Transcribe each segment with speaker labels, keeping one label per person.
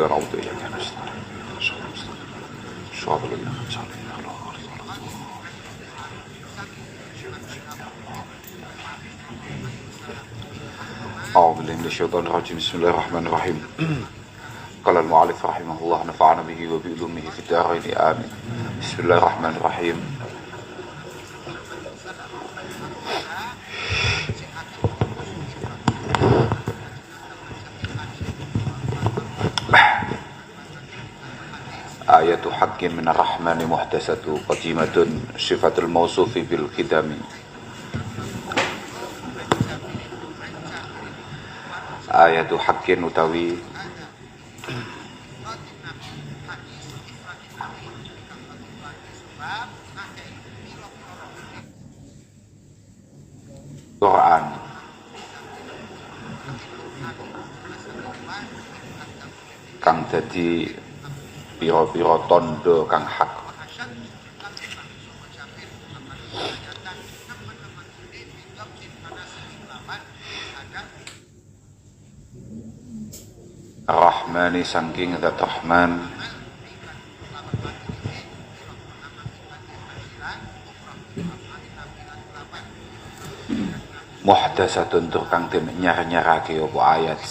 Speaker 1: غير المغضوب عليهم ولا الضالين. أعوذ بالله من الشيطان الرجيم. بسم الله الرحمن الرحيم. قال المؤلف رحمه الله نفعنا به وبعلومه في الدارين آمين. بسم الله الرحمن الرحيم. آية حق من الرحمن محدثة قديمة صفة الموصوف بالقدم. Ayatu haqqin utawi Quran kang dadi pira-pira tondo kang hak. Rahmani sangking zat Rahman muhdasatun tur kang den nyar-nyarake apa ayat.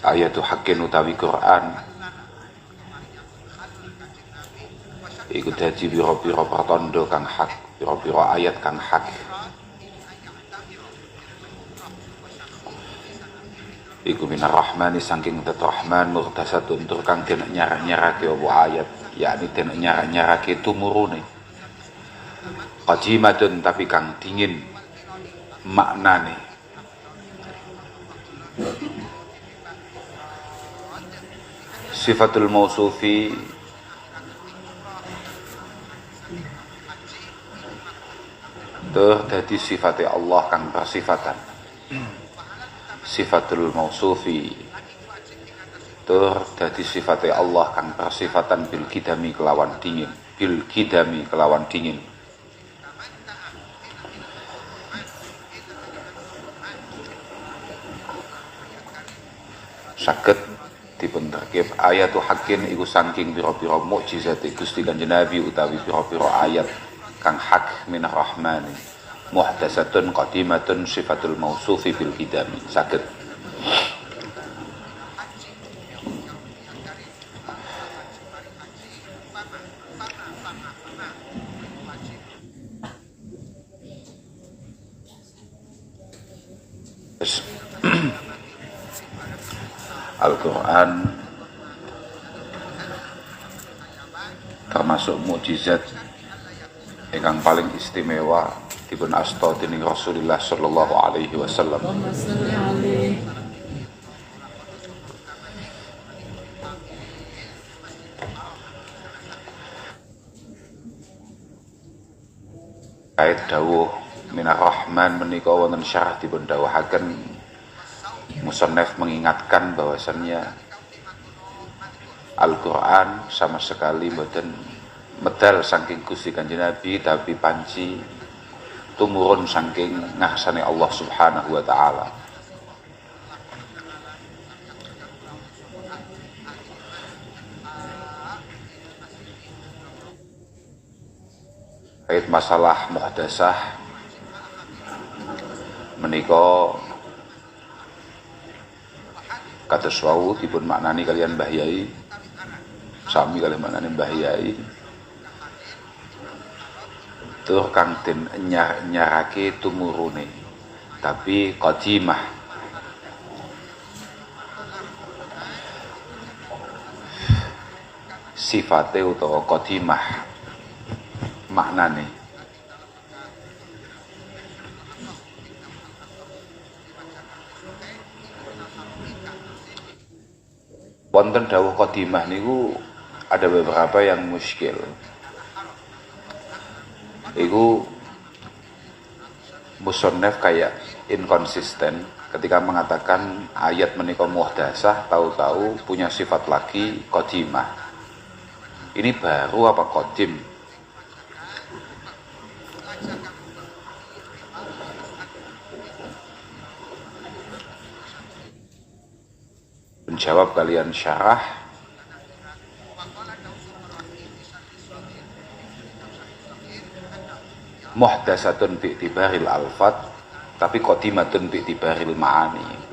Speaker 1: Ayatu haqqin utawi Quran iku dadi pira-pira pertanda kang hak, pira-pira ayat kang hak. Iku minar rahmani sangking zat Rahman muhdasatun tur kang den nyar-nyarake apa ayat, yakni den nyar-nyarake tumurune. Qajimatun tapi kang dingin maknane. Sifatul mausufi tuh dadi sifate Allah kang bersifatan. Sifatul mausufi tuh dadi sifate Allah kang bersifatan bil kidami kelawan dingin, bil kidami kelawan dingin. Saged dipun terkep ayatu haqqin iku saking pira-pira mukjizat Gusti Kanjeng Nabi utawi pira-pira ayat kang hak minar rahmani muhdasatun qadimatun sifatul mausufi bil qidami. Saged Al-Quran termasuk mukjizat ingkang paling istimewa dipun asta dening Rasulullah sallallahu alaihi wasallam. Ayat dawuh minar rahman menika wonten syarah dipun dawuhaken musannaf mengingatkan bahwasannya Al-Quran sama sekali mboten medal saking Gusti Kanjeng Nabi, tapi panci tumurun saking ngarsane Allah Subhanahu wa taala. Kait masalah muhdasah menika kados wau dipun maknani kalian Mbah Yai, sami kalian maknani Mbah Yai. Tur kang den nyarake tumurune, tapi qadimah. Sifate utawa qadimah maknane. Wonten dawuh qadimah niku ada beberapa yang muskil. Iku musannaf kayak inkonsisten ketika mengatakan ayat menika muhdasah, tahu-tahu punya sifat lagi qadimah. Ini baru apa qadim? Menjawab kalian syarah muhdasatun bi'tibaril alfat tapi qadimatun bi'tibaril ma'ani.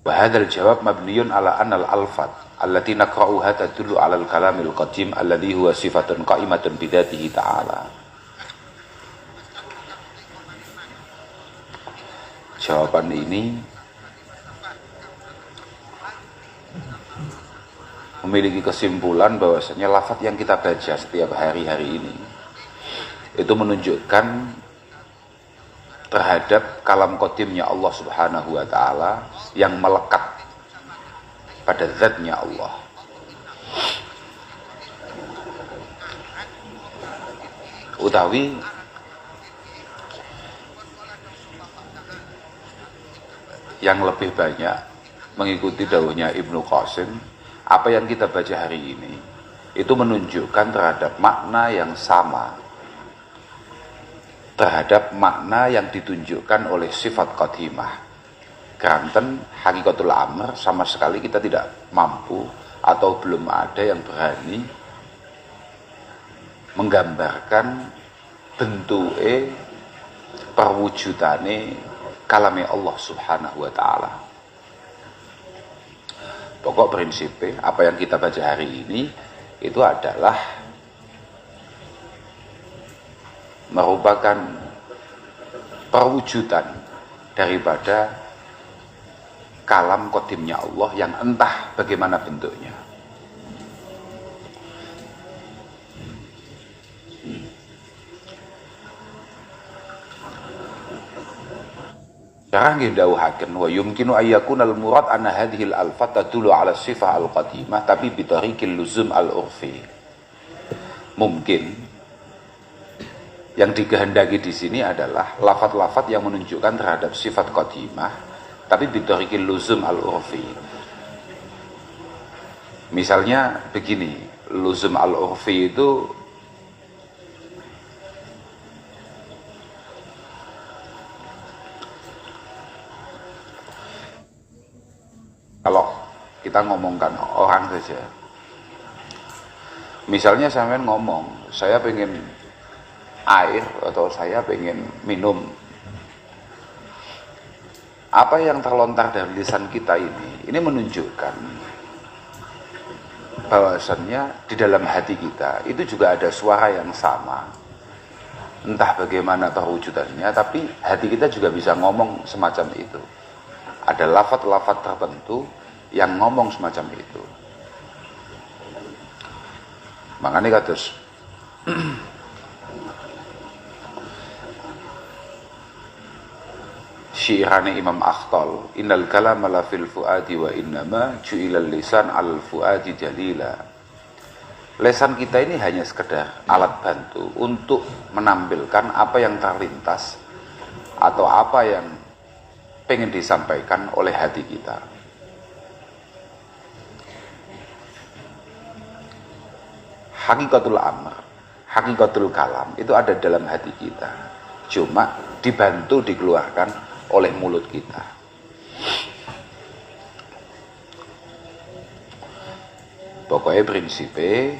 Speaker 1: Wahadal jawab mabniyun ala anal alfat allati naqra'uha tadullu ala al-kalamil qadim alladhi huwa sifatun qa'imatun bidatihi ta'ala. Jawaban ini memiliki kesimpulan bahwasanya lafaz yang kita baca setiap hari-hari ini itu menunjukkan terhadap kalam qadimnya Allah Subhanahu wa taala yang melekat pada zatnya Allah. Utawi yang lebih banyak mengikuti dawuhnya Ibnu Qasim, apa yang kita baca hari ini itu menunjukkan terhadap makna yang sama terhadap makna yang ditunjukkan oleh sifat qadimah. Keranten hakikatul amr sama sekali kita tidak mampu atau belum ada yang berani menggambarkan bentuke perwujudane kalame Allah Subhanahu wa taala. Pokok prinsipnya apa yang kita baca hari ini itu adalah merupakan perwujudan daripada kalam qadimnya Allah yang entah bagaimana bentuknya. Cara ngedawuhaken wa yumkinu ayyakunal murad anna hadhil alfat tadullu ala sifah al-qadimah tapi bitariqil luzum al-urfi. Mungkin yang dikehendaki di sini adalah lafat-lafat yang menunjukkan terhadap sifat qadimah tapi bitariqil luzum al-urfi. Misalnya begini, luzum al-urfi itu kalau kita ngomongkan orang saja. Misalnya sampean ngomong, saya pengen air atau saya pengen minum. Apa yang terlontar dari lisan kita ini menunjukkan bahwasannya di dalam hati kita itu juga ada suara yang sama. Entah bagaimana perwujudannya, tapi hati kita juga bisa ngomong semacam itu. Ada lafaz-lafaz tertentu yang ngomong semacam itu. Makanya kados syiirane Imam Akhtal, innal kalama la fil fuadi wa innama ju'ilal lisan al fuadi jalila. Lesan kita ini hanya sekedar alat bantu untuk menampilkan apa yang terlintas atau apa yang pengen disampaikan oleh hati kita. Hakikatul amr, hakikatul kalam itu ada dalam hati kita, cuma dibantu dikeluarkan oleh mulut kita. Pokoknya prinsipnya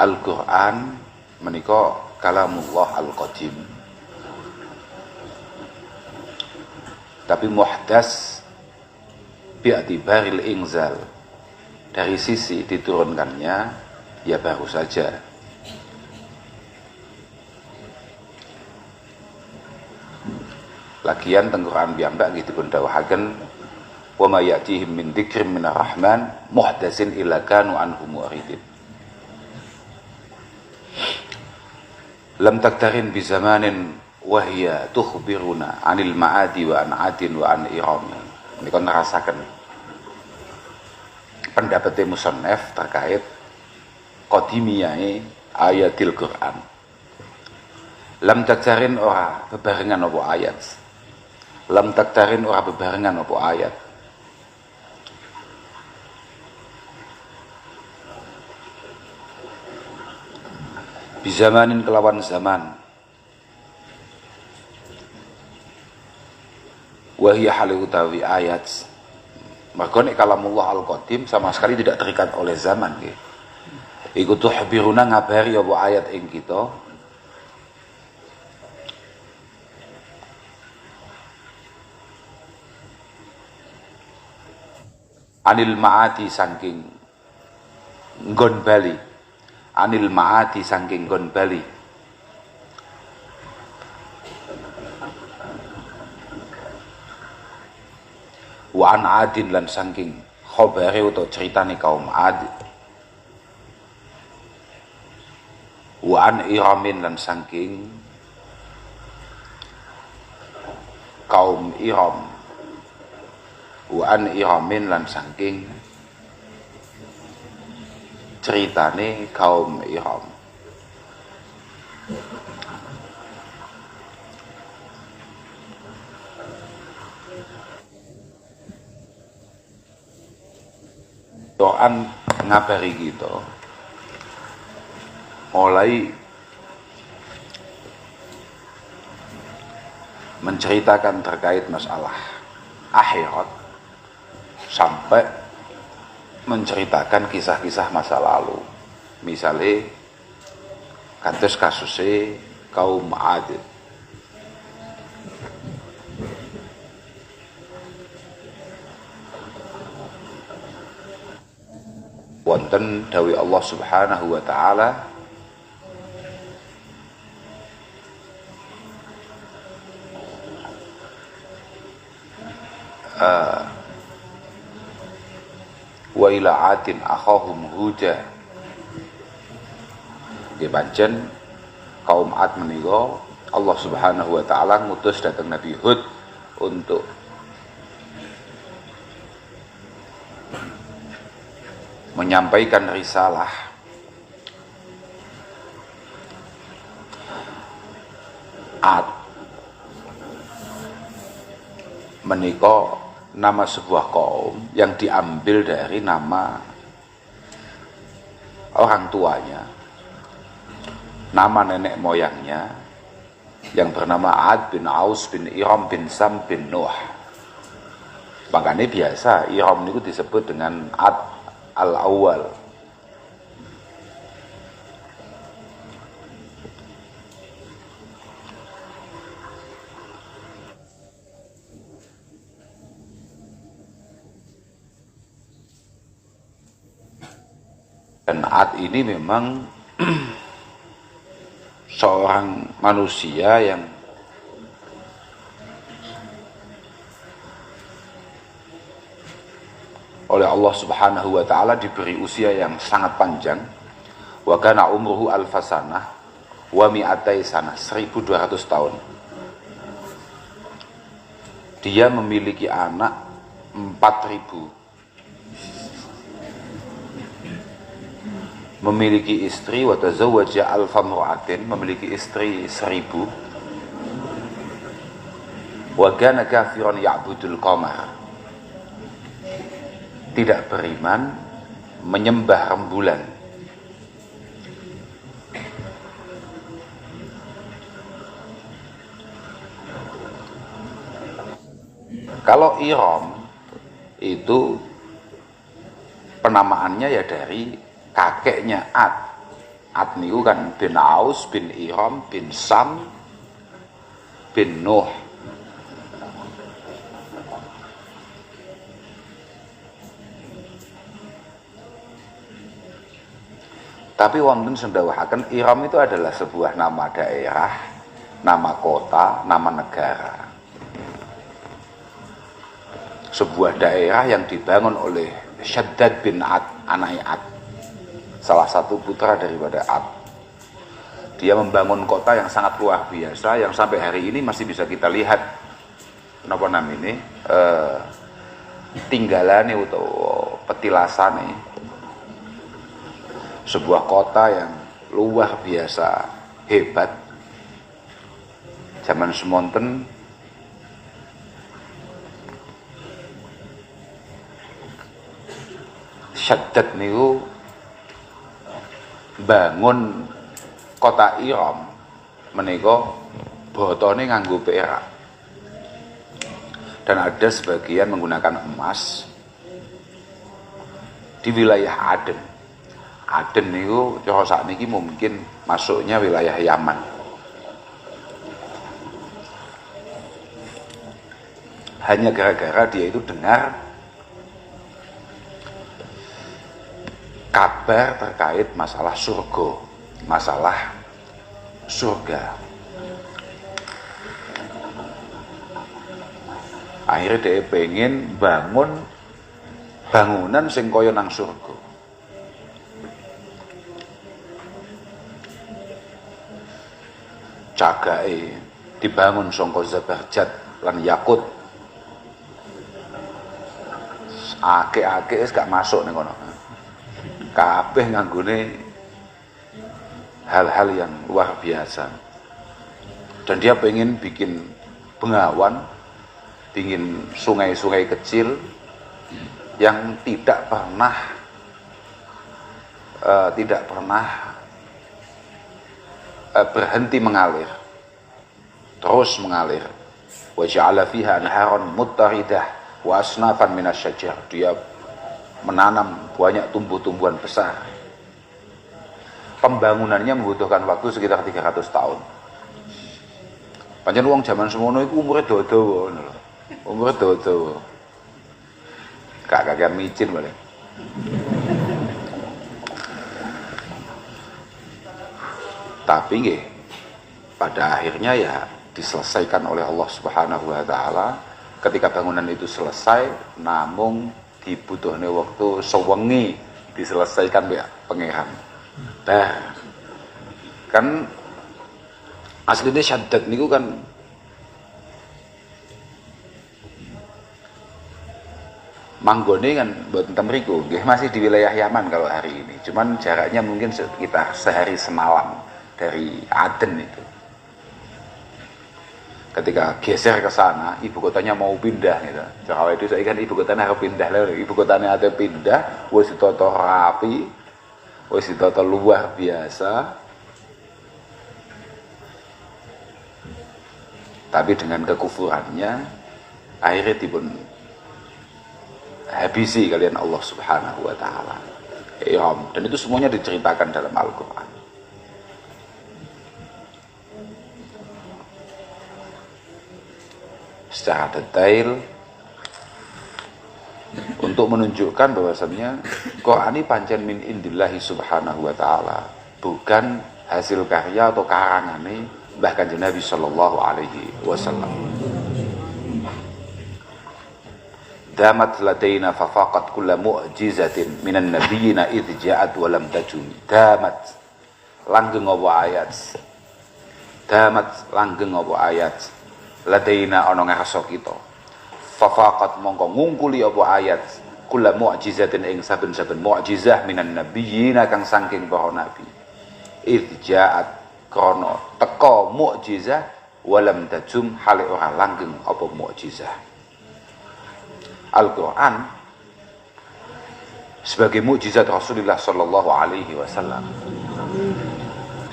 Speaker 1: Al-Quran menika kalamullah al-qadim, tapi muhdas bi'atibaril inzal, dari sisi diturunkannya ya baru saja. Lagian teng Quran piyambak nggih dipun dawuhaken wa may ya'tihim min dzikrin minar rahman muhdatsin illa kanu anhu mu'ridin. Lam taktarin bi zamanin wa hiya tukhbiruna anil ma'adi wa an adin wa an irami. Menika nerasaken pendapat musannaf terkait qadimiyahe ayatil Quran. Lam taktarin ora bebarengan apa ayat. Lam taktarin ora bebarengan apa ayat. bizamanin kelawan zaman, wahia hale utawi ayat. Mergo nek kalamullah al-qadim sama sekali tidak terikat oleh zaman nggih. Iku tuhbiruna ngabari apa ayat ing kita anil ma'ati saking nggon bali, anil ma'ati saking nggon bali, wa an adin lan saking khabare utawa ceritane kaum Ad, wa an iramin lan saking kaum Iram, wa an iramin lan saking ceritane kaum Iram. Quran ngabari kita mulai menceritakan terkait masalah akhirat sampai menceritakan kisah-kisah masa lalu. Misalnya kasusnya kaum Ad. Wonten dawi Allah Subhanahu wa taala wa ila atin akhahum huda. Nggih pancen kaum Ad menika Allah Subhanahu wa taala ngutus datang Nabi Hud untuk menyampaikan risalah. Ad menika nama sebuah kaum yang diambil dari nama orang tuanya, nama nenek moyangnya yang bernama Ad bin Aus bin Iram bin Sam bin Nuh. Makanya biasa Iram itu disebut dengan Ad al-awwal. Dan Ad ini memang seorang manusia yang oleh Allah Subhanahu wa taala diberi usia yang sangat panjang. Wa kana umruhu alfasanah wa mi'atai sanah, 1200 tahun. Dia memiliki anak 4000. Memiliki istri, wa tazawwaja alfa mur'atin, memiliki istri 1000. Wa kana kafiran ya'budul qamar, tidak beriman, menyembah rembulan. Kalau Iram itu penamaannya ya dari kakeknya Ad. Ad niku kan bin Aus bin Iram bin Sam bin Nuh. Tapi wonten sing ndawuhaken Iram itu adalah sebuah nama daerah, nama kota, nama negara. Sebuah daerah yang dibangun oleh Syaddad bin Ad, anak Ad, salah satu putra daripada Ad. Dia membangun kota yang sangat luar biasa, yang sampai hari ini masih bisa kita lihat napa namine tinggalane utawa petilasane. Sebuah kota yang luar biasa hebat. Zaman semonten Syaddad niku bangun kota Iram menika botone nganggo perak. Dan ada sebagian menggunakan emas di wilayah Aden. Aden niku cara sakniki mungkin masuknya wilayah Yaman. Hanya gara-gara dia itu dengar kabar terkait masalah surga. Akhirnya dia pengen bangun bangunan sing kaya nang surga. Cagake dibangun saka zabarjat lan yakut. Akeh-akeh wis gak masuk ning kono. Kabeh nganggone hal-hal yang luar biasa. Dan dia pengen bikin bengawan, bikin sungai-sungai kecil yang tidak pernah berhenti mengalir, terus mengalir. Wa ja'ala fiha anharan muttaridah wa asnafan minasyajar. Dia menanam banyak tumbuh-tumbuhan besar. Pembangunannya membutuhkan waktu sekitar 300 tahun. Pancen wong zaman semono iku umure dawa-dawa ngono lho. Umure dawa-dawa. Kakek micin balik. Tapi nggih pada akhirnya ya diselesaikan oleh Allah Subhanahu wa taala. Ketika bangunan itu selesai, namung dibutuhne waktu sewengi diselesaikan ya pangeran. Nah, kan aslinya Syaddad niku kan manggone kan buat temriku, masih di wilayah Yaman kalau hari ini. Cuman jaraknya mungkin sekitar sehari semalam dari Aden itu. Ketika geser ke sana, ibu kotanya mau pindah gitu. Jawa itu saya kan ibu kotanya harus pindah lah. Ibu kotanya ada pindah, wis ditata rapi, wis ditata luar biasa. Tapi dengan kekufurannya, akhirnya dipun habisi kalian Allah Subhanahu wa taala. Dan itu semuanya diceritakan dalam Al-Qur'an. Secara detail untuk menunjukkan bahwasannya Quran ini pancen min indillahi subhanahu wa ta'ala, bukan hasil karya atau karangane Mbah Kanjeng Nabi sallallahu alaihi wasallam. Damat ladaina fafaqat kulla mu'jizatin minan nabiyina idh ja'at wa lam tajumi. Damat langgeng apa ayat. Damat langgeng apa ayat. Ladaina ana ngarsa kita. Fafaqat mongko ngungkuli apa ayat. Kulla mu'jizatin ing saben-saben mu'jizah minan nabiyina kang saking para nabi. Idh ja'at krana teka mu'jizah wa lam tajum hale ora langgeng apa mu'jizah. Al-Quran sebagai mukjizat Rasulullah Sallallahu Alaihi Wasallam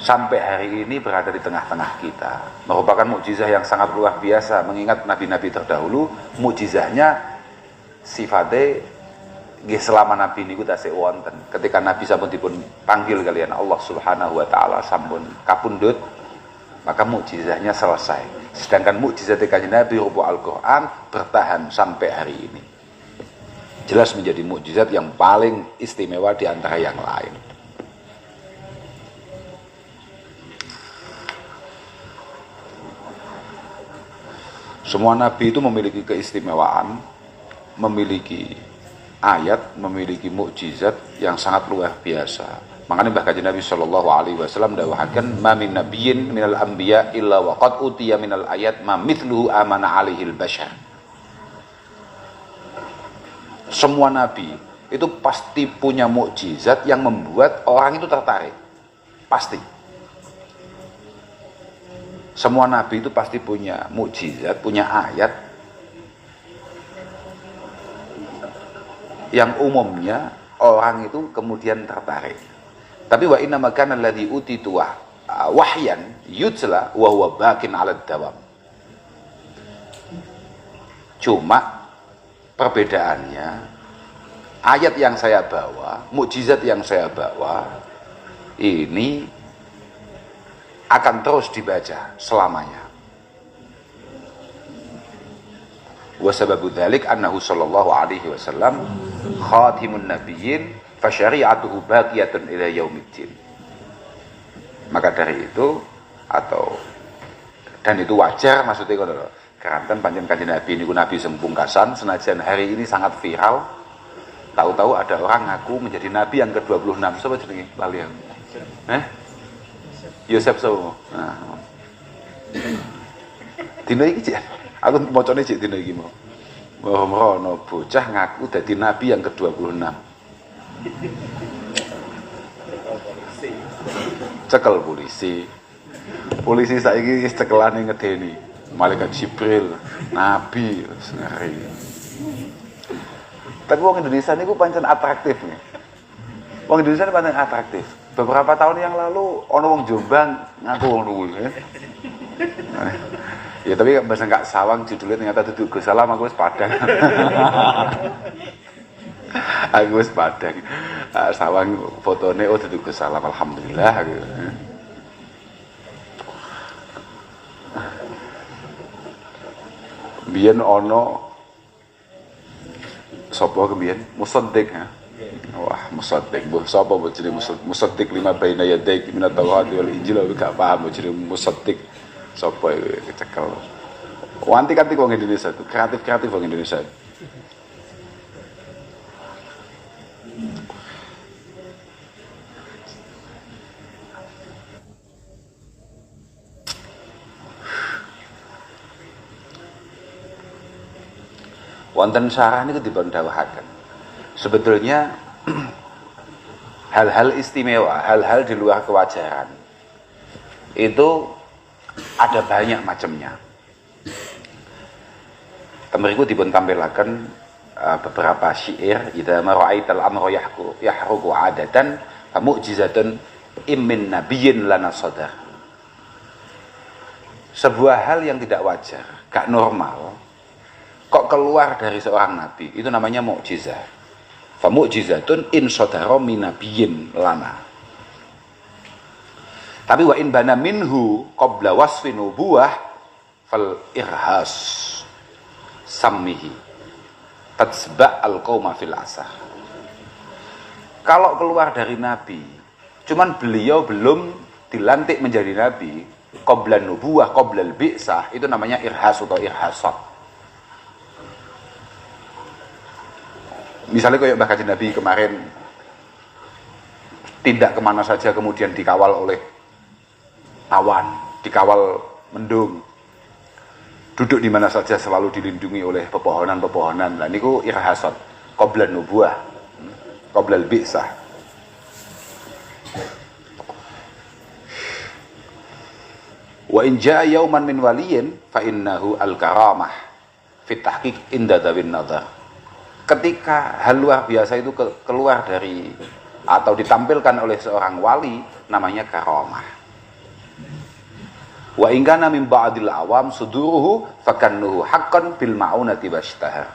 Speaker 1: sampai hari ini berada di tengah-tengah kita, merupakan mukjizah yang sangat luar biasa. Mengingat nabi-nabi terdahulu mukjizahnya sifatnya selama nabi niku tasik wonten. Ketika nabi sampun dipun panggil kalian Allah Subhanahu Wa Taala sampun kapundhut, maka mukjizahnya selesai. Sedangkan mukjizat Kanjeng Nabi rupa Al-Quran bertahan sampai hari ini. Jelas menjadi mukjizat yang paling istimewa di antara yang lain. Semua nabi itu memiliki keistimewaan, memiliki ayat, memiliki mukjizat yang sangat luar biasa. Makanya Mbah Kanjeng Nabi sallallahu alaihi wasallam dawuhaken, "Ma min nabiyyin minal anbiya illa wa qad utiya minal ayat ma mithluhu amana alaihil bashar." Semua nabi itu pasti punya mukjizat yang membuat orang itu tertarik. Pasti. Semua nabi itu pasti punya mukjizat, punya ayat yang umumnya orang itu kemudian tertarik. Tapi wa inna makana alladhi utitu wahyan yutla wa huwa baqin 'ala dawam. Cuma perbedaannya, ayat yang saya bawa, mukjizat yang saya bawa ini akan terus dibaca selamanya. Wa sababu dzalik annahu sallallahu alaihi wasallam khatimun nabiyyin fa syari'atuhu baqiyatun ila yaumiddin. Maka dari itu dan itu wajar maksudnya kalau keranten panjen kanjeng Nabi niku nabi sempungkasan, senajan hari ini sangat viral. Tahu-tahu ada orang ngaku menjadi nabi yang ke-26. Sapa jenenge? Lali aku. Yosef so. Nah. Dino iki cek. Aku macane cek dino iki mau. Rono bocah ngaku dadi nabi yang ke-26. Cekel polisi. Polisi saiki wis cekelane ngedeni. Malaikat Jibril, Nabi, ngeri. Tapi wong Indonesia niku pancen atraktif nih. Wong Indonesia ini pancen atraktif. Beberapa tahun yang lalu ono wong Jombang ngaku wong luwih. Ya tapi bahasa enggak sawang judulnya ternyata duduk Gus Salam, aku wis padang. Aku wis padang. Sawang fotone duduk Gus Salam, alhamdulillah. Biyen ono sapa kebiyen musaddiq ya. Wah, musaddiq mbah sapa mbok jenenge musaddiq lima baina yadaik minat tawhid wal injil gak paham mbok jenenge musaddiq sapa iki kecekel. Wanti-kanti wong Indonesia itu kreatif wong Indonesia. Wonten sarah niku dipun dawuhaken. Sebetulnya hal-hal istimewa, hal-hal di luar kewajaran itu ada banyak macamnya. Temeriku dipun tampilaken beberapa syair, idza mara'aital amra yahruqu 'adatan fa mu'jizatun immin nabiyyin lana sadar. Sebuah hal yang tidak wajar, gak normal, kok keluar dari seorang nabi, itu namanya mukjizat. Fa mu'jizatun in sadara min nabiyyin lana. Tapi wa in bana minhu qabla wasfi nubuwah fal irhas sammihi tatsba al qauma fil asah. Kalau keluar dari nabi, cuman beliau belum dilantik menjadi nabi, qabla nubuwah, qabla al bi'sah, itu namanya irhas atau irhasat. Misalnya kayak Mbah Kanjeng Nabi kemarin tindak kemana saja kemudian dikawal oleh awan, dikawal mendung, duduk di mana saja selalu dilindungi oleh pepohonan-pepohonan. Nah niku irhasat qabla nubuwah, qabla al-bi'sah. Wa in jaa yauman min waliyin fa innahu al-karamah fit tahqiq inda dzawin nadhar. Ketika hal luar biasa itu keluar dari atau ditampilkan oleh seorang wali, namanya karamah. Wa in kana min ba'dil awam suduruhu fakannuhu haqqan bil ma'unati washtahar.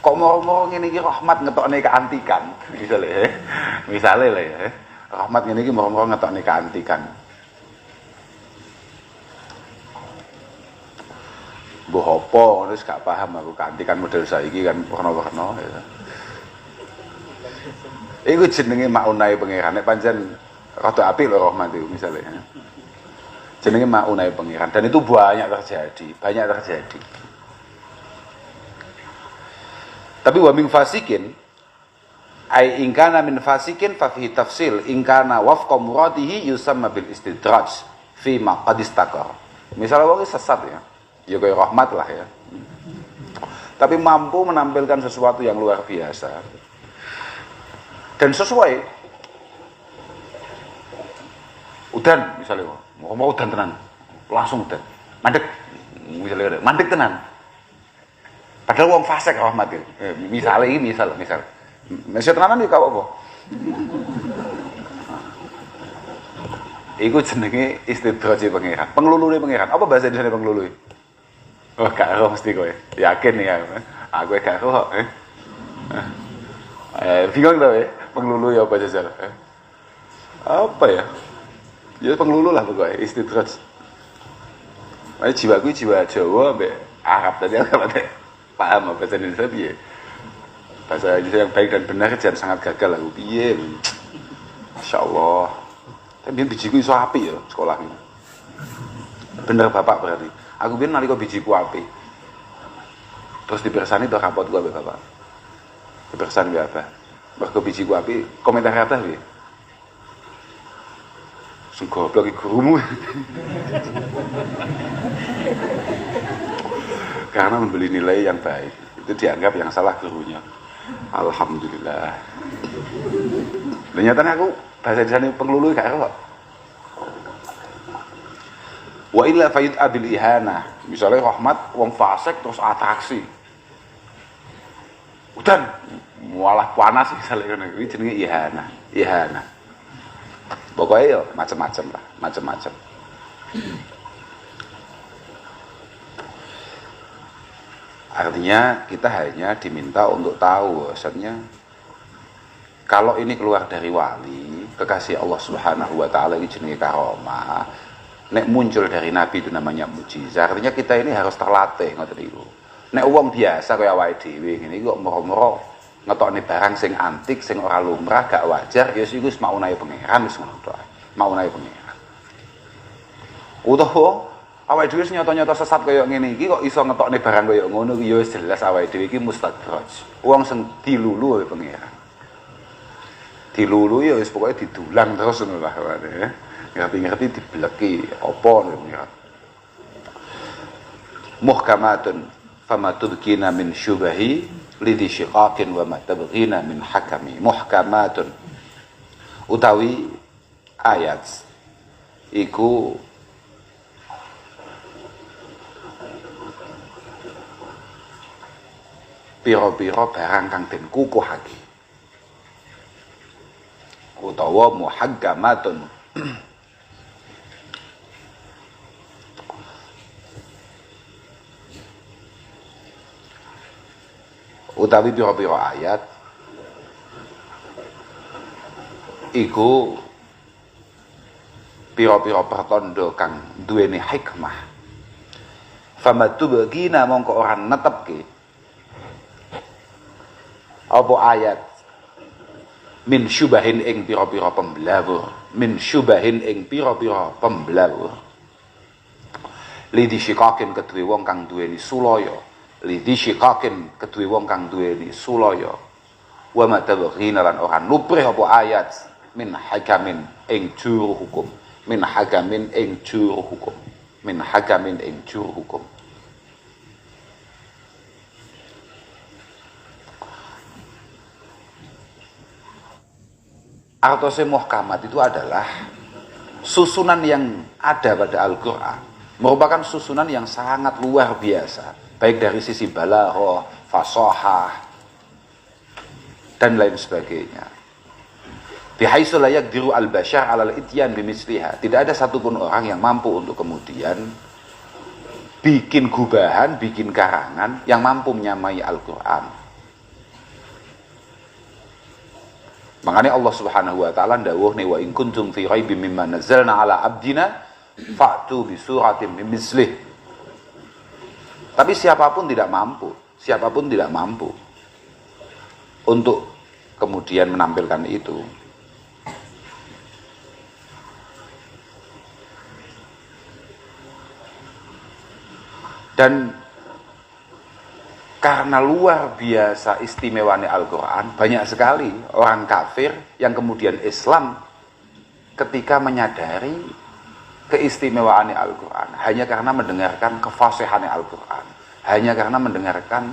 Speaker 1: Kok moro-moro ngene iki rahmat ngetokne keantikan, misale lah ya. Rahmat ngene iki moro-moro ngetokne keantikan. Mbah apa ngono wis gak paham aku keantikan model saiki kan warna-warna ya. Iku jenenge maunai pangeran, nek pancen rada apik lho rahmat itu misalnya. Jenenge maunai pangeran dan itu banyak terjadi. Tapi wa min fasikin ai ingkana min fasikin fa fi tafsil ingkana wafqa muradihi yusamma bil istidraj fi ma qad istaqar. Misalnya wong sesat ya kayak rahmat lah ya. Tapi mampu menampilkan sesuatu yang luar biasa dan sesuai. Udan misalnya mau udan tenan, langsung udan, mandek misalnya, mandek tenan. Padahal wong fasik rahmat itu. Misal. Masih tenanan iki kau apa? Iku jenenge istidraj pangeran. Penglulune pangeran. Apa bahasa Indonesia penglulu? Oh, gak ero mesti kowe. Yakin ya. Aku gak ero kok. Bingung tau ya, penglulu ya apa jajal. Apa ya? Ya penglulu lah pokoknya, istidraj. Makanya jiwaku jiwa Jawa sampai Arab tadi kalau paham apa bahasa Indonesia piye. Bahasa Indonesia yang baik dan benar jangan sangat gagal aku piye. Masya Allah. Tapi bijiku iso api ya sekolah ini. Bener bapak berarti. Aku biar nalika bijiku api. Terus dipersani to rapot gua ambek bapak. Dipersani mbek apa? Mergo bijiku api, komentar apa piye? Sing goblok iki gurumu. Karena membeli nilai yang baik itu dianggap yang salah gurunya. Alhamdulillah. Ternyata aku bahasa Indonesia penglulu gak kok. Wa illa fayud abil ihana. Misalnya rahmat wong fasik terus atraksi. Udan mualah panas misalnya ngono iki jenenge ihana. Ihana. Pokoknya ya macam-macam lah, macam-macam. Artinya kita hanya diminta untuk tahu bahwasanya kalau ini keluar dari wali, kekasih Allah Subhanahu wa taala ini jenenge karomah. Nek muncul dari nabi itu namanya mukjizat. Artinya kita ini harus terlatih ngoten niku. Nek wong biasa kaya awake dhewe ngene iki kok moro-moro ngetokne barang sing antik, sing ora lumrah, gak wajar, ya iku wis maunae pangeran wis ngono tok. Maunae pangeran. Utawa awake dhewe nyata-nyata sesat kaya ngene iki kok iso ngetokne barang kaya ngono ya wis jelas awake dhewe iki mustadraj. Wong sing dilulu oleh pangeran. Dilulu ya wis pokoke didulang terus ngono lah ya. Ngerti-ngerti dibleki apa pangeran. Muhkamatun fama tubkina min syubahi lidhi syiqaqin wa ma tabghina min hakami. Muhkamatun utawi ayat iku piro-piro barang kang den kukuhake utawa muhaggamatun utawi piro-piro ayat iku piro-piro pertondo kang duweni hikmah. Famatu bagina mongko ora netepke apa ayat min syubahin ing pira-pira pembelawur, min syubahin ing pira-pira pembelawur. Lidhi syikakin kedue wong kang duweni sulaya, lidhi syikakin kedue wong kang duweni sulaya. Wa matabaghina lan ora nuprih apa ayat min hakamin ing juru hukum, min hakamin ing juru hukum, min hakamin ing juru hukum. Artose muhkamat itu adalah susunan yang ada pada Al-Quran, merupakan susunan yang sangat luar biasa, baik dari sisi balaghah, fasahah, dan lain sebagainya. Bihaitsu la yaqdiru al-bashar 'ala al-ityan bimisliha. Tidak ada satupun orang yang mampu untuk kemudian bikin gubahan, bikin karangan yang mampu menyamai Al-Quran. Makanya Allah Subhanahu wa taala ndawuh wa in kuntum fi raibim mimma nazzalna ala abdina fa'tu bi suratin min mislih. Tapi siapapun tidak mampu untuk kemudian menampilkan itu. Dan karena luar biasa istimewanya Al-Quran, banyak sekali orang kafir yang kemudian Islam ketika menyadari keistimewaannya Al-Quran, hanya karena mendengarkan kefasihannya Al-Quran, hanya karena mendengarkan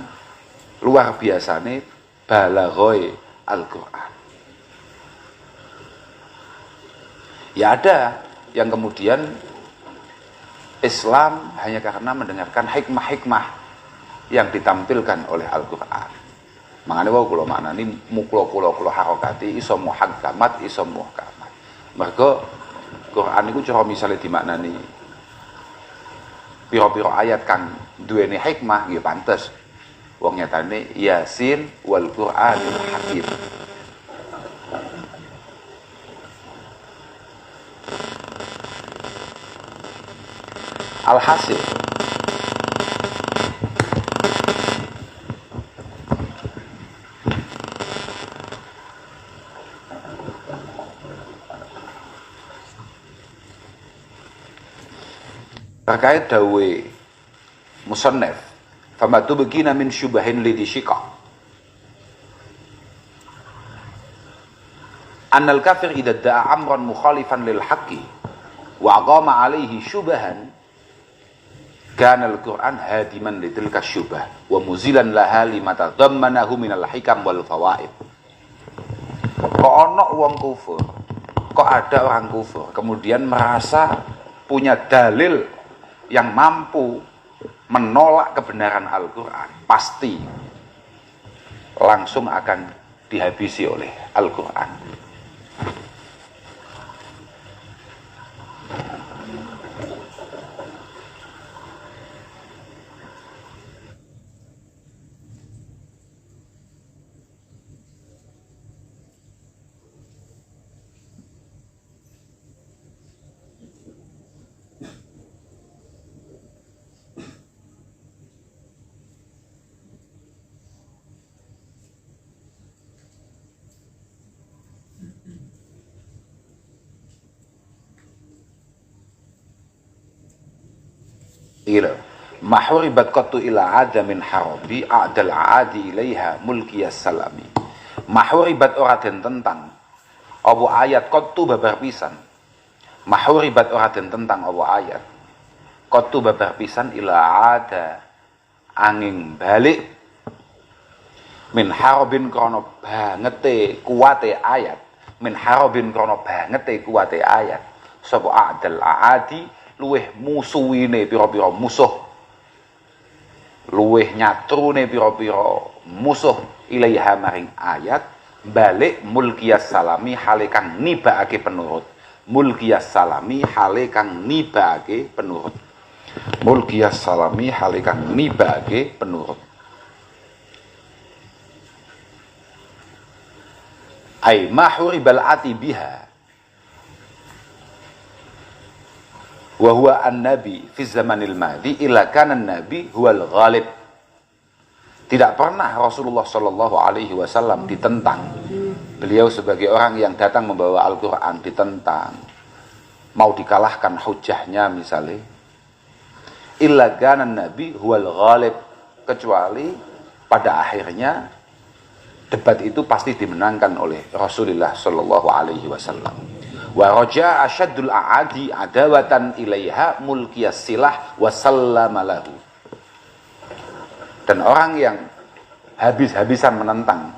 Speaker 1: luar biasanya balaghoi Al-Quran. Ya ada yang kemudian Islam hanya karena mendengarkan hikmah-hikmah yang ditampilkan oleh Al-Quran. Makanya wau kula maknani muklo kula harokati iso muhaggamat iso muhkamat. Mergo Quran iku cara misale dimaknani pira-pira ayat kang duweni hikmah nggih pantes. Wong nyatane Yasin wal Qur'anil Hakim. Alhasil terkait dawe musannaf fama tubqina min syubahin lidhi syika annal kafir idza da'a amran mukhalifan lil haqqi wa aqama alaihi syubahan kana al-Qur'an hadiman litilka syubah wa muzilan laha lima tadammanahu minal hikam wal fawaid. Kok ana wong kufur, kok ada orang kufur kemudian merasa punya dalil yang mampu menolak kebenaran Al-Quran, pasti langsung akan dihabisi oleh Al-Quran. Ila mahuribat qattu ila adamin harabi a'dal aadi ilaiha mulkiyas salami. Mahuribat ora den tentang apa ayat qattu babar pisan. Mahuribat ora den tentang apa ayat qattu babar pisan ila ada angin balik min harabin krana bangete kuwate ayat, min harabin krana bangete kuwate ayat sapa a'dal aadi luweh musuhine pira-pira musuh, luweh nyatrune pira-pira musuh ilaiha maring ayat balik mulkiyas salami hale kang nibakake penurut, mulkiyas salami hale kang nibakake penurut, mulkiyas salami hale kang nibakake penurut. Ai mahuribal ati biha wa huwa an-nabi fi zamanil madi illa kana an-nabi huwal ghalib. Tidak pernah Rasulullah sallallahu alaihi wasallam ditentang. Beliau sebagai orang yang datang membawa Al-Qur'an ditentang. Mau dikalahkan hujahnya misalnya. Illa kana an-nabi huwal ghalib, kecuali pada akhirnya debat itu pasti dimenangkan oleh Rasulullah sallallahu alaihi wasallam. Wa raja asyaddul a'adi adawatan ilaiha mulkiyas silah wa sallama lahu. Dan orang yang habis-habisan menentang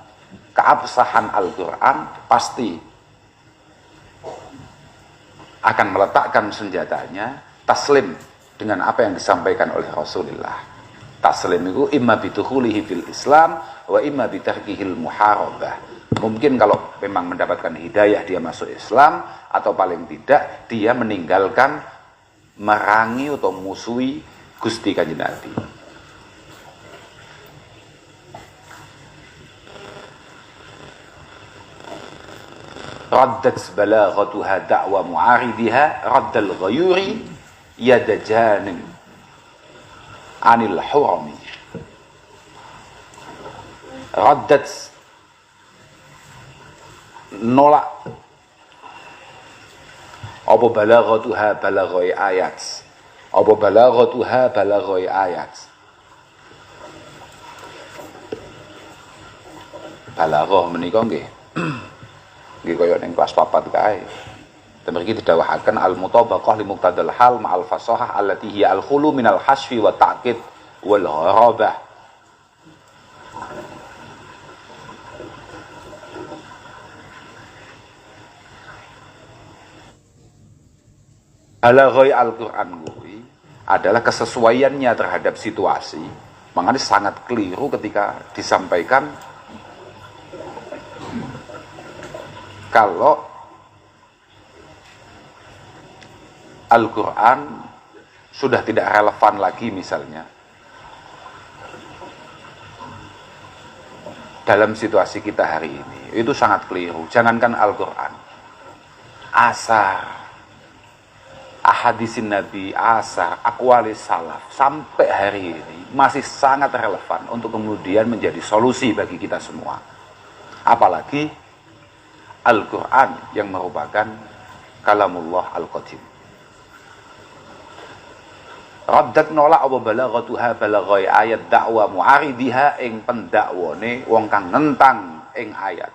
Speaker 1: keabsahan Al-Quran pasti akan meletakkan senjatanya taslim dengan apa yang disampaikan oleh Rasulullah. Taslim itu imma bidukhulihi fil Islam wa imma bitarkihil muharabah. Mungkin kalau memang mendapatkan hidayah dia masuk Islam, atau paling tidak dia meninggalkan merangi atau musuhi Gusti Kanjeng Nabi. Raddat balaghatuha da'wa mu'aridiha raddal ghayuri yadajanin anil hurami. Raddat nolak apa balaghatuha balaghoi ayat, apa balaghatuha balaghoi ayat. Balaghah menika nggih nggih kaya ning kelas 4 kae. Dan mriki didhawuhaken al-mutabaqah li muqtadal hal ma'al fasahah allati hiya al-khulu minal hasfi wa ta'kid wal gharabah. Balaghoi Al-Quran kuwi adalah kesesuaiannya terhadap situasi. Makanya sangat keliru ketika disampaikan kalau Al-Quran sudah tidak relevan lagi misalnya dalam situasi kita hari ini, itu sangat keliru. Jangankan Al-Quran, asar, ahadisin Nabi, asar, aqwalis salaf sampai hari ini masih sangat relevan untuk kemudian menjadi solusi bagi kita semua. Apalagi Al-Quran yang merupakan kalamullah al-qadim. Raddat nolak apa balaghatuha balaghai ayat dakwa mu'aridiha ing pendakwane wong kang nentang ing ayat.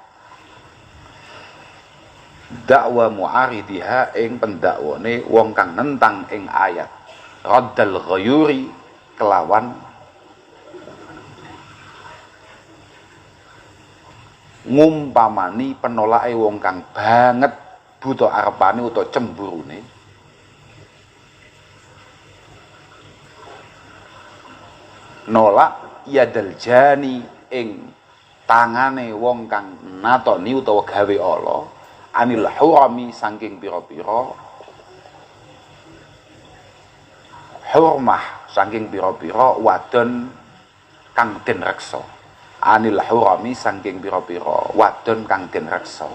Speaker 1: Dakwa mu'aridiha ing pendakwane wong kang nentang ing ayat. Raddal ghayuri kelawan ngumpamani penolake wong kang banget buta arepane utawa cemburune. Nolak yadal jani ing tangane wong kang natoni utawa gawe Allah anil hurami saking pira-pira hurmah saking pira-pira wadon kang den reksa. Anil hurami saking pira-pira wadon kang den reksa.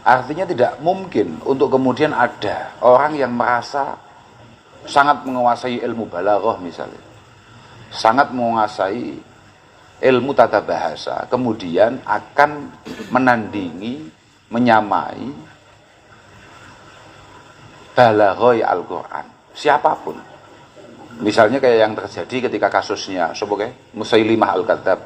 Speaker 1: Artinya tidak mungkin untuk kemudian ada orang yang merasa sangat menguasai ilmu balaghah misalnya, sangat menguasai ilmu tata bahasa, kemudian akan menandingi, menyamai balaghah Al-Quran siapapun. Misalnya kayak yang terjadi ketika kasusnya Musailimah Al-Kadzab,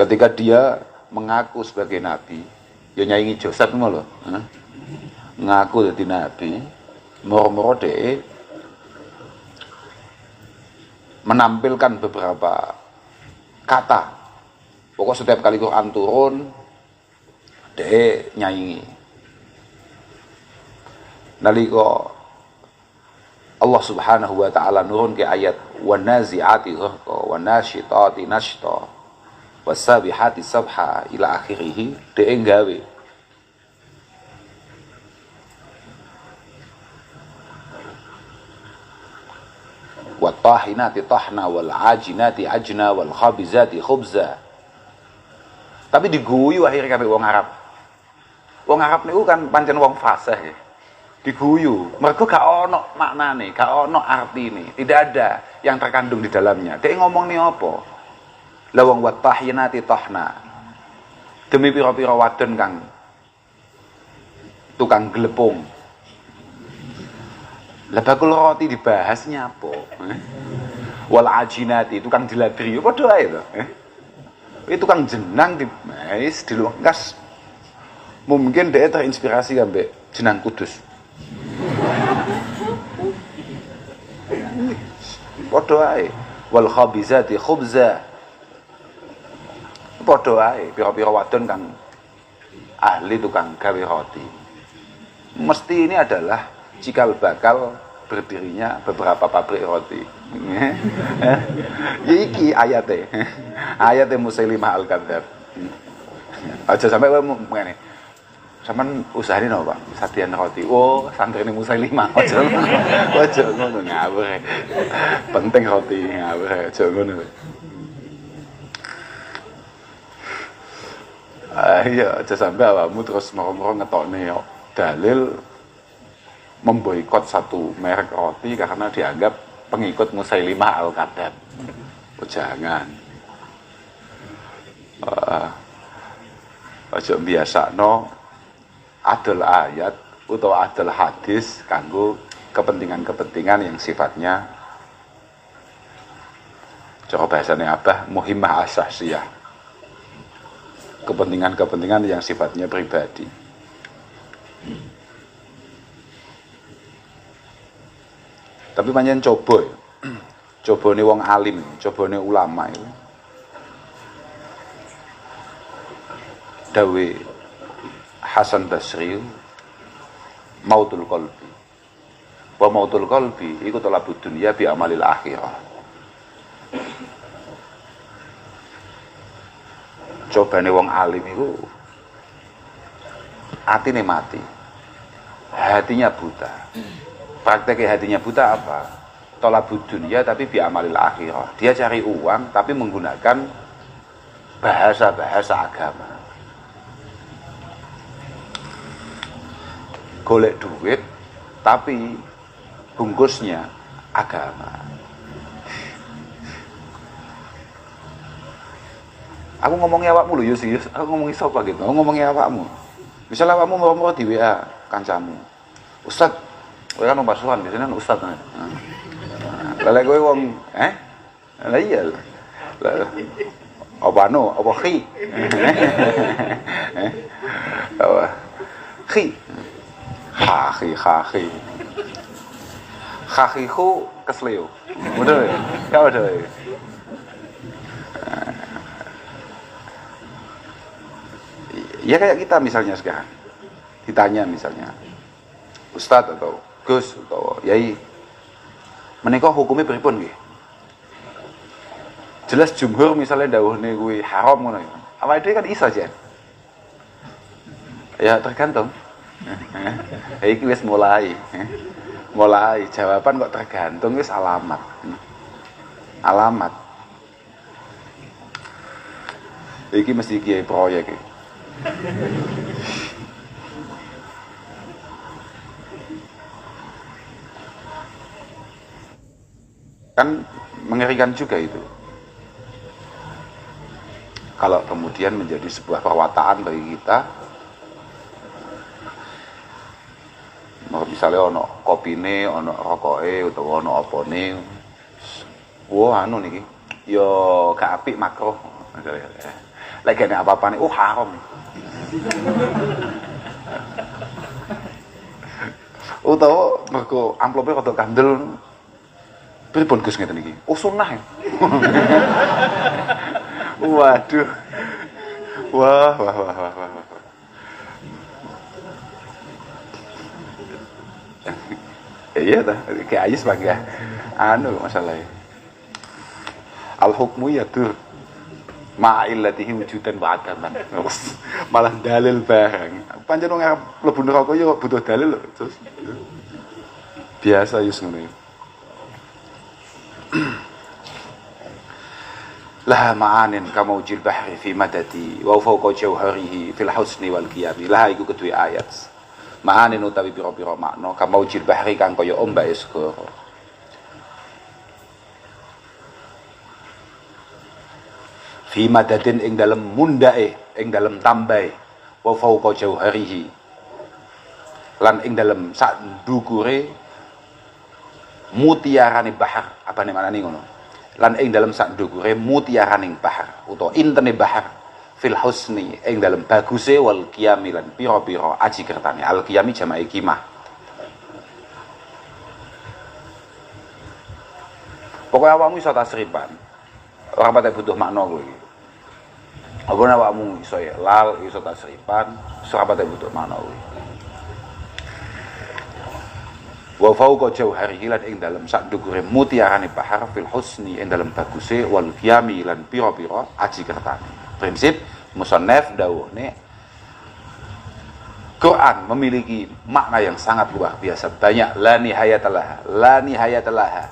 Speaker 1: ketika dia mengaku sebagai nabi, ya nyaingi Joseph ngono lho, ngaku dadi nabi, moro-moro dhek menampilkan beberapa kata. Pokok setiap kali Quran turun, dhek nyaingi. Nalika Allah Subhanahu wa taala nurun ke ayat wan nazi'ati gharqa wan nasyitati nashta wasabihati sabha ila akhirih, dhek gawe wattahinati tahna wal ajinati ajna wal khabizati khubza. Tapi diguyu akhirnya kabeh wong Arab. Wong Arab niku kan pancen wong fasih. Diguyu, mergo gak ono maknane, gak ono artine, tidak ada yang terkandung di dalamnya. Dhek ngomong ni apa? Lawang wattahinati tahna, demi pira-pira wadon kang tukang glepung. Lah bakul roti dibahasnya apa? Wal ajinati tukang diladri, padha ae to. Itu tukang jenang dilungkas. Mungkin dia terinspirasi ambek jenang Kudus. Padha ae. Wal khabizati khubza. Padha ae pira-pira wadon kang ahli tukang gawe roti. Mesti ini adalah cikal bakal berdirinya beberapa pabrik roti. Ya iki ayate. Ayate Musailimah Al-Kadzab. Aja sampai ngene. Sampeyan usahane napa, Pak? Sadian roti. Oh, santrine Musailimah. Aja ngono ngawur. Penting roti ngawur aja ngono. Iya, aja sampai awakmu terus moro-moro ngetokne yo dalil memboikot satu merek roti karena dianggap pengikut Musailimah Al-Kadzab. Oh, jangan. Aja biasakno adol ayat utawa adol hadis kanggo kepentingan-kepentingan yang sifatnya cara bahasane apa? Muhimmah asasiyah. Kepentingan-kepentingan yang sifatnya pribadi. Tapi pancen coba ya. Cobane wong alim, cobane ulama itu. dawe Hasan Basri mautul qalbi. Wa mautul qalbi iku talabud dunya bi amalil akhirah. Cobane wong alim iku atine mati. Hatinya buta. Prakteknya hatinya buta apa? Talabud dunya tapi bi amalil akhirah. Dia cari uang tapi menggunakan bahasa-bahasa agama. Golek duit tapi bungkusnya agama. Aku ngomongnya awakmu lho Yus, aku ngomongi sapa gitu. Aku ngomongnya awakmu. Misal awakmu mau di WA kancamu. Ustaz, kowe kan Pak Suwan biasanya kan ustaz. Lah kowe wong lah iya. Apa khi? Apa? Khi. Khi. Khakiku kesleo. Betul. Kau betul. Ya kayak kita misalnya sekarang. Ditanya misalnya, Ustadz atau Gus atau Yai, menikah hukumnya pripun nggih? Jelas jumhur misalnya dawuhne kuwi haram ngono ya. Awake dhewe kan iso jen. Ya tergantung. Iki wis mulai. Mulai jawaban kok tergantung wis alamat. Alamat. Iki mesti kiai proyek iki. Kan mengerikan juga itu. Kalau kemudian menjadi sebuah perwataan bagi kita, misalnya ono kopine, ono rokoke, utawa ono opone, wah anu niki, yo gak apik makro, lagi ada apa-apa nih, haram. Utawa mergo amplope rada kandel, pripun Gus ngeten iki? Sunnah ya. Waduh. Wah. Iya dah, kayak Ayis bangga. Anu masalahnya. Al hukmu yadur ma'illatihi wujudan wa adaman. Malah dalil barang. Pancen wong arep mlebu neraka ya butuh dalil lho, terus. Biasa yus ngono. Laha ma'anin kamaujil bahri fi madadi wa fawqa jawharihi fil husni wal qiyami. Laha iku kedue ayat. Ma'anin utawi pira-pira makna kamaujil bahri kang kaya ombake segara. Fi madadin ing dalem mundake, ing dalem tambahe wa fawqa jawharihi. Lan ing dalem sak ndukure mutiarane bahar, apane manane ngono. Lan ing dalam sak ndukure mutiaraning bahar utawa intene bahar fil husni ing dalam baguse wal qiyami lan pira-pira aji kertane. Al qiyami jamae qimah. Pokoke awakmu iso tasripan. Ora patek butuh makna kowe iki. Apa awakmu iso ya lal iso tasripan, ora patek butuh makna kowe. Wa fawqa jawharihi lan ing dalem sak ndukure mutiarane bahar fil husni ing dalem baguse wal qiyami lan pira-pira aji kertane. Prinsip musannaf dawuhne Quran memiliki makna yang sangat luar biasa banyak, la nihayatalah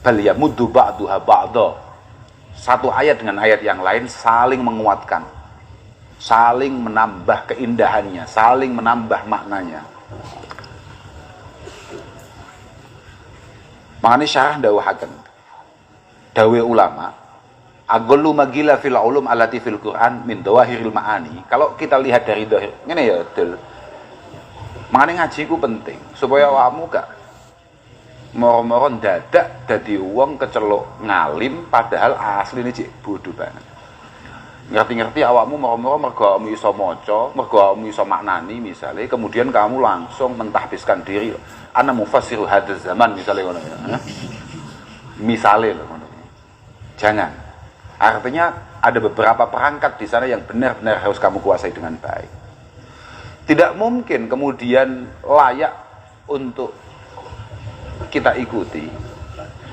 Speaker 1: bal yamuddu ba'daha ba'da. Satu ayat dengan ayat yang lain saling menguatkan, saling menambah keindahannya, saling menambah maknanya. Makanya syarah dawuhaken dawe ulama aglu magila fil ulum allati fil Quran min dawahiril maani. Kalau kita lihat dari dohir ngene ya Dul, makanya ngaji ku penting supaya awakmu gak moro-moro dadak dadi wong kecelok ngalim padahal asline cek bodoh banget. Ngerti-ngerti awakmu moro-moro mergo awakmu iso maca, mergo awakmu iso maknani misalnya, kemudian kamu langsung mentahbiskan diri ana mufassiru hadzal zaman misalnya ngono ya. Misale lho ngono. Jangan. Artinya Ada beberapa perangkat di sana yang benar-benar harus kamu kuasai dengan baik. Tidak mungkin kemudian layak untuk kita ikuti.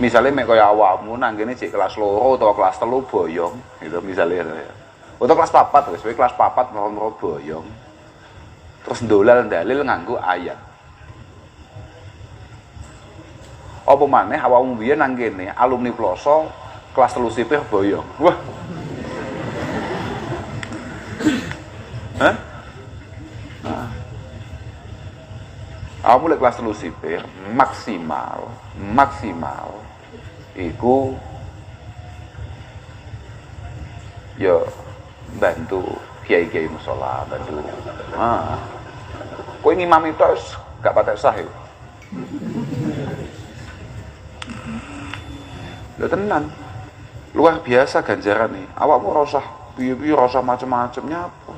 Speaker 1: Misalnya mek kaya awakmu nang kene cek kelas loro atau kelas 3 boyong gitu misalnya. Atau kelas 4 wis kelas 4 moro boyong. Terus ndolal dalil nganggo ayat. Apa maneh awakmu biyen nang kene alumni ploso kelas 3 sipir boyong. Wah. Hah? Aku mulai kelas 3 sipir maksimal iku ya bantu kiai-kiai musola bantu kowe ngimami tos gak patek sah ya lho tenan luar biasa ganjaran nih awakmu ora usah piye-piye ora usah macem-macem nyapa.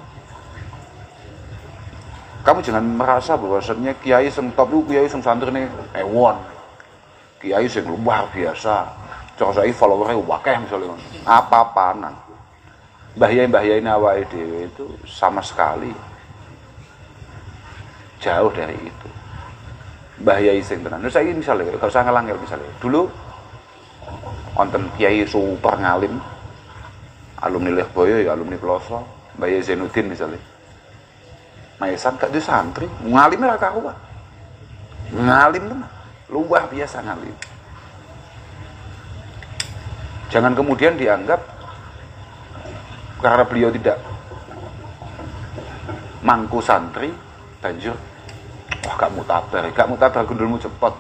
Speaker 1: Kamu jangan merasa bahwasannya kiai sing top itu kiai sing santrine ewon. Kiai sing luar biasa. Cara saiki follower-e akeh misalnya. Apa-apanan. Bahaya-bahayane awake dhewe itu sama sekali jauh dari itu. Bahayai sing tenan. Nah saiki misalnya gak usah ngelangil misalnya. Dulu wonten kiai super ngalim. Alumni Lehboyo ya alumni Ploso, Mbah Zainuddin misalnya. Maesan gak di santri, ngalimnya ora karuan. Ngalim tenan, luar biasa ngalim. Jangan kemudian dianggap karena beliau tidak mangku santri, banjur wah gak mutabar gundulmu cepet.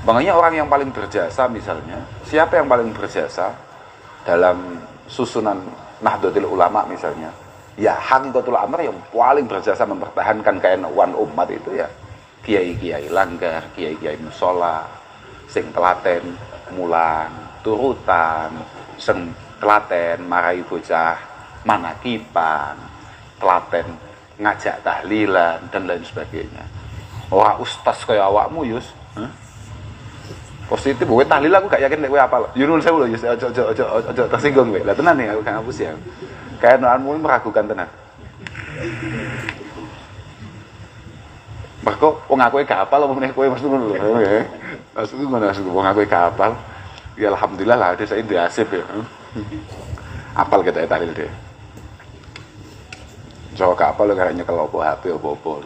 Speaker 1: Makanya orang yang paling berjasa misalnya, siapa yang paling berjasa dalam susunan Nahdlatul Ulama misalnya, ya Hakikatul Amr yang paling berjasa mempertahankan keNU-an umat itu ya kiai-kiai langgar, kiai-kiai musola, sing telaten mulang, turutan, sing telaten marai bocah manakipan, telaten ngajak tahlilan dan lain sebagainya. Ora ustaz kaya awakmu Yus, positif kowe tahlil aku gak yakin nek kowe apal. Yunul sewu lho Yus, aja tersinggung kowe. Lah tenan nih aku gak ngapus ya. Kayak anmu meragukan tenan. Mergo wong aku gak apal apa meneh kowe mesti ngono lho. Maksudku ngono asuk wong aku gak apal. Ya alhamdulillah lah ada saya diasif ya. Apal kita tahlil deh. Jawa gak apal karo nyekel opo HP opo-opo.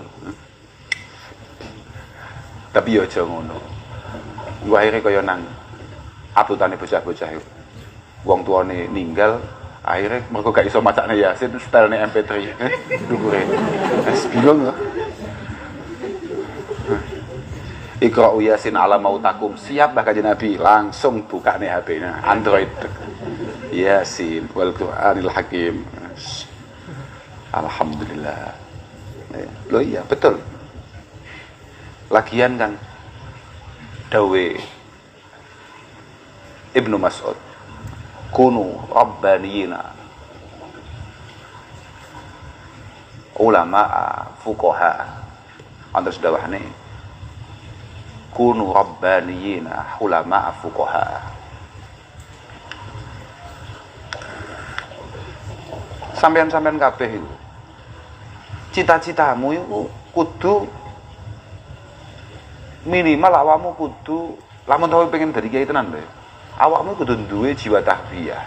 Speaker 1: Tapi yo aja ngono. Iku akhirnya kaya nang atutane bocah-bocah iku. Wong tuane ninggal, akhirnya mergo gak iso macakne Yasin stylene MP3. Dukure. Wis bingung kok. Iqra Yasin ala mautakum. Siap bah kanjeng Nabi, langsung bukane HP-nya Android. Yasin wal Qur'anil Hakim. Alhamdulillah. Loh iya, betul. Lagian kan dawe Ibnu Mas'ud kunu rabbaniyina ulama fuqaha antar sedawahne kunu rabbaniyina ulama fuqaha sampean-sampean kabeh iku cita-citamu iku kudu minimal awakmu kudu lamun tau pengen dari kiai tenan lho. Awakmu kudu duwe jiwa tahbiyah.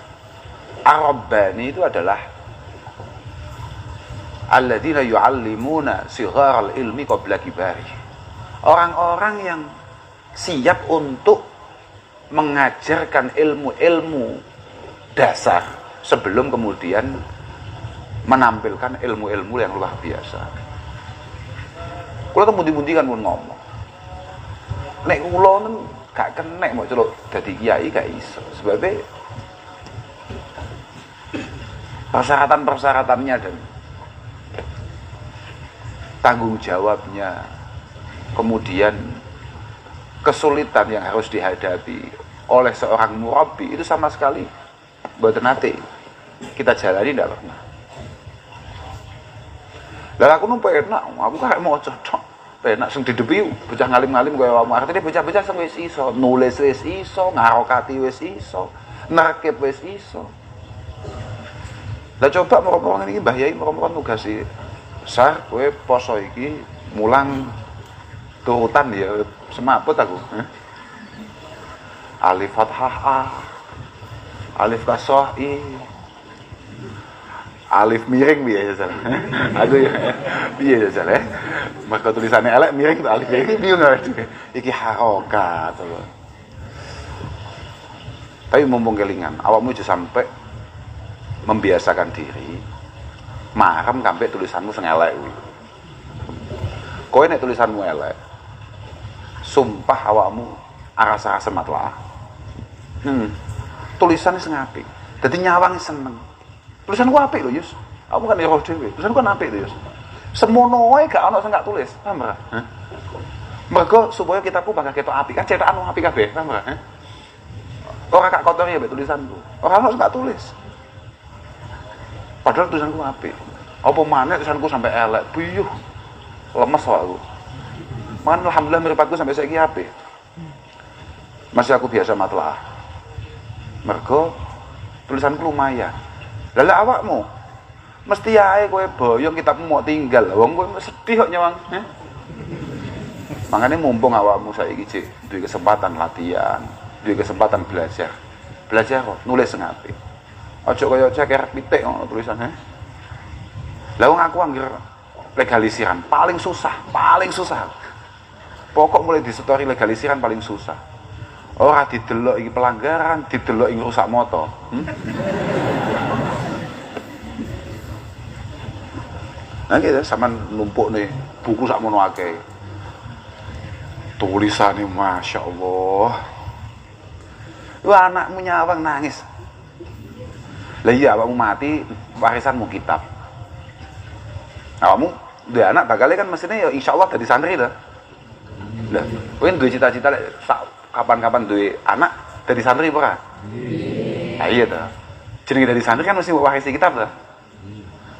Speaker 1: Ar-Rabbani itu adalah alladzina yu'allimuna sigharal ilmi qabla kibari. Orang-orang yang siap untuk mengajarkan ilmu-ilmu dasar sebelum kemudian menampilkan ilmu-ilmu yang luar biasa. Kula temundi-mundi kan pun ngomong nek kula nem gak kenek mau celuk dadi kiai gak iso sebabnya persyaratan-persyaratannya dan tanggung jawabnya kemudian kesulitan yang harus dihadapi oleh seorang murabbi itu sama sekali mboten nate kita jalani ndak pernah. Lah aku numpak enak, aku kayak mau cocok Nek sing didepi bocah ngalim-ngalim kaya awakmu. Artine bocah-bocah sing wis iso, nulis wis iso, ngarokati wis iso, nerkep wis iso. Lah coba moro-moro ngene iki Mbah Yai moro-moro nugasi Sar kowe poso iki mulang turutan ya semaput aku. Alif fathah A, alif kasroh I, alif miring piye ya Sar? Aduh ya. Piye ya Sar? Maka tulisannya elek miring alif miring bingung iki harokat to. Tapi mumpung kelingan, awakmu aja sampai membiasakan diri marem sampai tulisanmu sing elek kuwi. Kowe nek tulisanmu elek, sumpah awakmu arasa-arasa matlaah. Tulisan sing apik. Dadi nyawang seneng. Tulisanku apik lho, Yus. Aku kan ero dhewe. Tulisanku kan apik lho, Yus. Semono wae gak ana sing gak tulis, paham ora? Mergo supaya kitabku bakal ketok apik, kan cetakan apik kabeh, paham ora? Ora gak kotor ya tulisanku. Ora ana sing gak tulis. Padahal tulisanku apik. Apa maneh tulisanku sampai elek, buyuh. Lemes aku. Man alhamdulillah mripatku sampai saiki apik. Masih aku biasa matlaah. Mergo tulisanku lumayan. Lah awakmu mesti ae kowe boyong kitabmu mau tinggal. Wong kowe sedih kok nyawang, Makanya mumpung awakmu saiki cek duwe kesempatan latihan, duwe kesempatan belajar. Belajar kok nulis sing apik. Aja kaya ceker pitik ngono tulisane. Lah wong aku anggere legalisiran paling susah. Pokok mulai disetori legalisiran paling susah. Ora didelok iki pelanggaran, didelok iki rusak moto. Nah gitu sampean numpuk nih buku sak mono akeh. Tulisane Masya Allah. Wah anakmu nyawang nangis. Lah iya awakmu mati warisanmu kitab. Awakmu duwe anak bakale kan mestine ya insyaallah dadi santri to. Lah, kowe duwe cita-cita lek kapan-kapan duwe anak dadi santri apa ora? Nggih. Iya to. Jenenge dadi santri kan mesti warisi kitab to.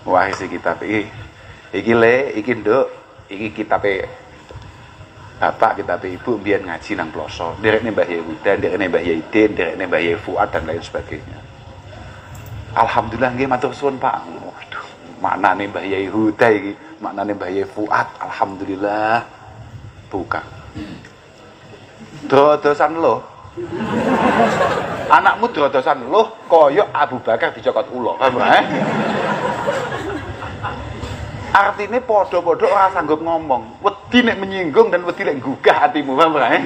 Speaker 1: Warisi kitab iki le, iki nduk, iki kitabe bapak, kitabe ibu mbiyen ngaji nang ploso. Nderekne Mbah Yai Huda, nderekne Mbah Yai Din, nderekne Mbah Yai Fuad dan lain sebagainya. Alhamdulillah nggih matur suwun Pak. Waduh, maknane Mbah Yai Huda iki, maknane Mbah Yai Fuad, alhamdulillah. Bukan. Dodosan lo. Anakmu dodosan lo koyok Abu Bakar dicokot ulo. Paham ora? Artine padha-padha ora sanggup ngomong. Wedi nek menyinggung dan wedi nek gugah atimu, paham ora?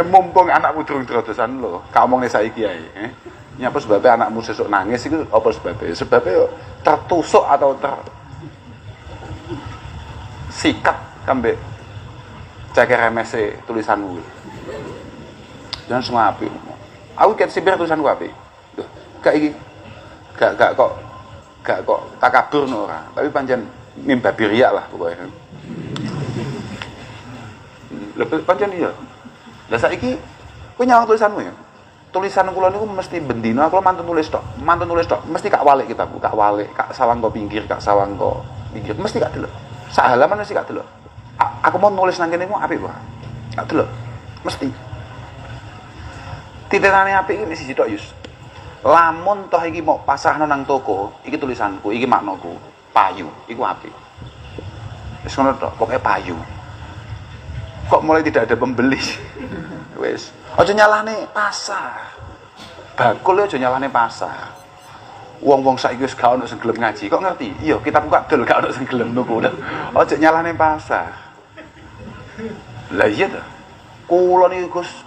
Speaker 1: Mumpung anakmu durung dodosan lo, gak omongne saiki ae, Nyapa sebabnya anakmu sesuk nangis itu apa sebabnya? Sebabnya yo tertusuk atau sikat sampai ceker MS tulisanmu. Jangan semua api. Aku ket sipir tulisanku api. Gak iki. Gak kok takabur no ora, tapi pancen mimbabi riya lah pokoknya. Lebih pancen iya. Lah saiki kowe nyawang tulisanmu ya. Tulisan kula niku mesti bendina kula mantun nulis tok, mesti kak walik kitabku, kak walik, kak sawang kok pinggir, kak sawang kok pinggir, mesti kak delok. Sak halaman mesti kak delok. Aku mau nulis nang kene ku apik wae. Kak delok. Mesti. Titenane apik iki mesti sitok Yus. Lamun toh iki mau pasrahno nang toko, iki tulisanku, iki maknaku, payu, iku apik. Wis ngono tok, pokoke payu. Kok mulai tidak ada pembeli. Wis, aja nyalahne pasar. Bakul aja nyalahne pasar. Wong-wong saiki wis gak ono sing gelem ngaji, kok ngerti? Iya, kitab kok dol gak ono sing gelem nuku. Aja nyalahne pasar. Lah iya to. Kula niki Gus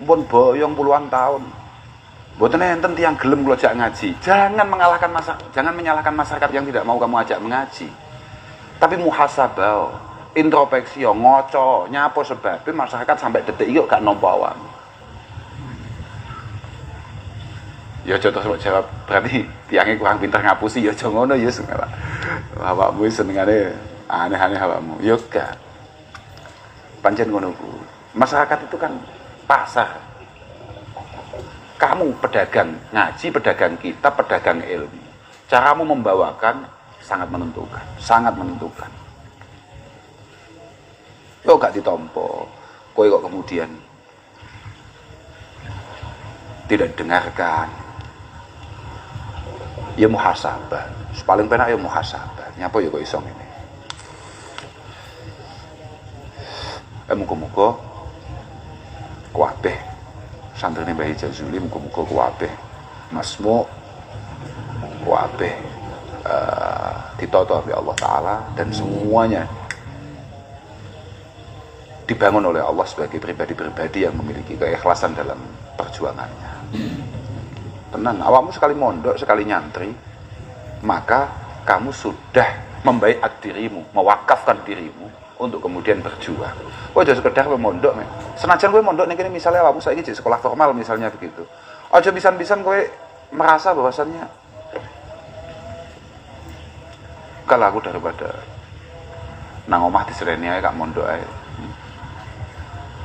Speaker 1: pun boyong puluhan tahun. Mboten enten tiyang gelem kula ajak ngaji. Jangan menyalahkan masyarakat yang tidak mau kamu ajak mengaji. Tapi muhasabah, introspeksi, ngoco, nyapa sebabnya masyarakat sampai detik iki gak nampa awak. Ya aja terus jawab berarti tiangnya kurang pintar ngapusi, ya aja ngono ya sengalah. Awakmu senengane aneh-aneh awakmu. Ya gak. Pancen ngono ku. Masyarakat itu kan pasar. Kamu pedagang ngaji, pedagang kitab, pedagang ilmu. Caramu membawakan sangat menentukan, sangat menentukan. Yo gak ditompo. Kowe kok kemudian tidak dengarkan. Ya muhasabah. Paling penak ya muhasabah. Nyapa ya kok iso ngene. Muga-muga kuwabeh santrine Mbah Jazuli, muga-muga kuwabeh masmu kuwabeh ditata oleh Allah Ta'ala dan semuanya dibangun oleh Allah sebagai pribadi-pribadi yang memiliki keikhlasan dalam perjuangannya. Tenan, awakmu sekali mondok, sekali nyantri, maka kamu sudah membaiat dirimu, mewakafkan dirimu untuk kemudian berjuang. Kowe aja sekedar mondok, senajan kowe mondok ning kene misalnya awakmu saiki di sekolah formal misalnya begitu. Aja pisan-pisan kowe merasa bahwasannya kalau aku daripada nang omah disereni ae gak mondok ae.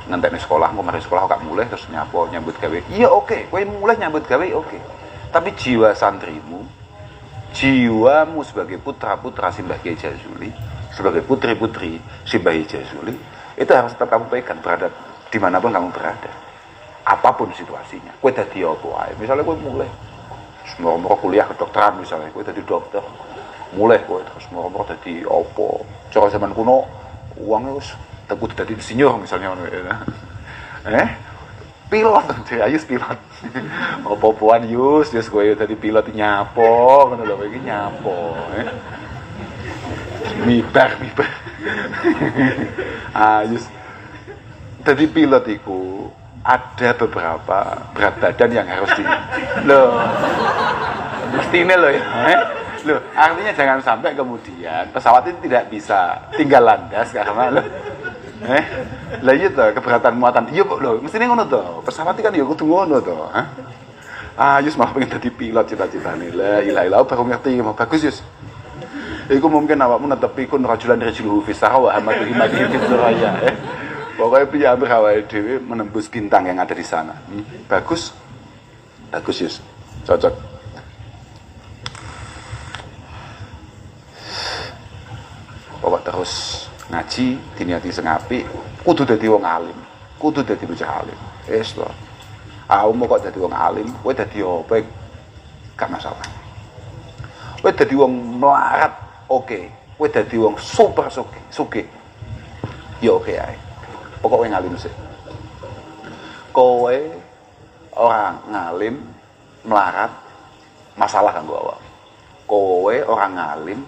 Speaker 1: Ngentekne sekolah, engko mari sekolah gak mulai terus nyambut gawe. Iya oke, kowe mulai nyambut gawe oke. Tapi jiwa santrimu, jiwamu sebagai putra-putra Simbah Kiai Jazuli, sebagai putri-putri Simbah Jazuli, itu harus tetap kamu pegang berada dimanapun kamu berada, apapun situasinya. Kowe dadi apa ae, misalnya kowe mulai moro-moro kuliah kedokteran misalnya, kowe dadi dokter, mulai kowe terus moro-moro dadi apa, cara zaman kuno uangnya wis teku dadi insinyur misalnya ngono ya. Pilot, Ayus pilot. Apa-apaan Yus kowe dadi pilot nyapo ngono lho, iki nyapo mibar. Ayus jadi pilot itu ada beberapa berat badan yang harus mestinya loh ya. Loh, artinya jangan sampai kemudian pesawat itu tidak bisa tinggal landas karena lah iya toh keberatan muatan. Iya kok lho, mestine ngono toh. Pesawat kan ya kudu ngono toh, Yus malah pengen jadi pilot cita-citane. La ilaha illallah baru ngerti mau bagus Yus. Iku mungkin awakmu netepi kun rajulan rajuluhu fi sarwa amatu himati fi suraya. Pokoknya piye awake dhewe menembus bintang yang ada di sana. Bagus. Bagus Yus. Cocok. Pokok terus ngaji diniati sing apik, kudu dadi wong alim, kudu dadi bocah alim. Wis to. Awakmu kok dadi wong alim, kowe dadi apa gak masalah. Kowe dadi wong melarat, oke. Kowe dadi wong super sugih. Ya oke ae. Pokoke ngalim sih. Kowe orang ngalim melarat masalah kanggo awak. Kowe orang ngalim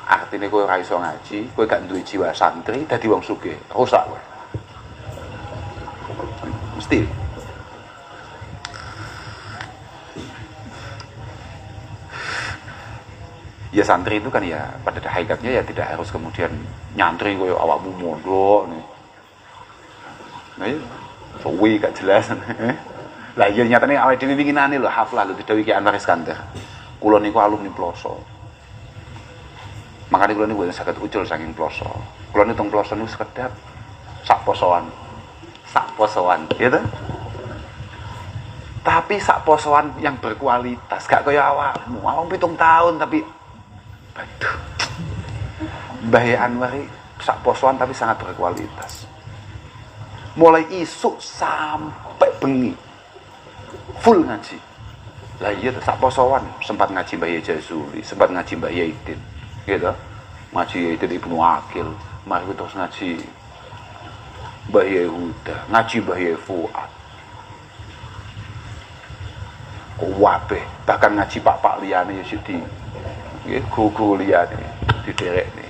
Speaker 1: artinya kowe ora iso ngaji, kowe gak duwe jiwa santri, dadi wong sugih, rusak kowe. Mesti. Ya santri itu kan ya pada hakikatnya ya tidak harus kemudian nyantri koyo awakmu mondok nih. Nah ya, suwi gak jelas. Lah iya nyatane awake dhewe winginane lho haflah lho didhawuhi Ki Anwar Iskandar. Kula niku alumni Ploso. Makanya kula niku saged ucul saking Ploso. Kula niku teng Ploso niku sekedap sak posoan, ya toh? Tapi sak posoan yang berkualitas, gak kaya awakmu. Awakmu 7 tahun tapi aduh. Mbah Anwar sak posoan tapi sangat berkualitas. Mulai isuk sampai bengi full ngaji. Lah iya sak posoan sempat ngaji Mbah Jazuli, sempat ngaji Mbah Yaidin. Gitu. Ngaji Yaidin Ibnu Akil, mari terus ngaji Mbah Yehuda, ngaji Mbah Fuad. Kuwabe, bahkan ngaji pak-pak liyane ya sidi. Nggih, guru liyane diderekne.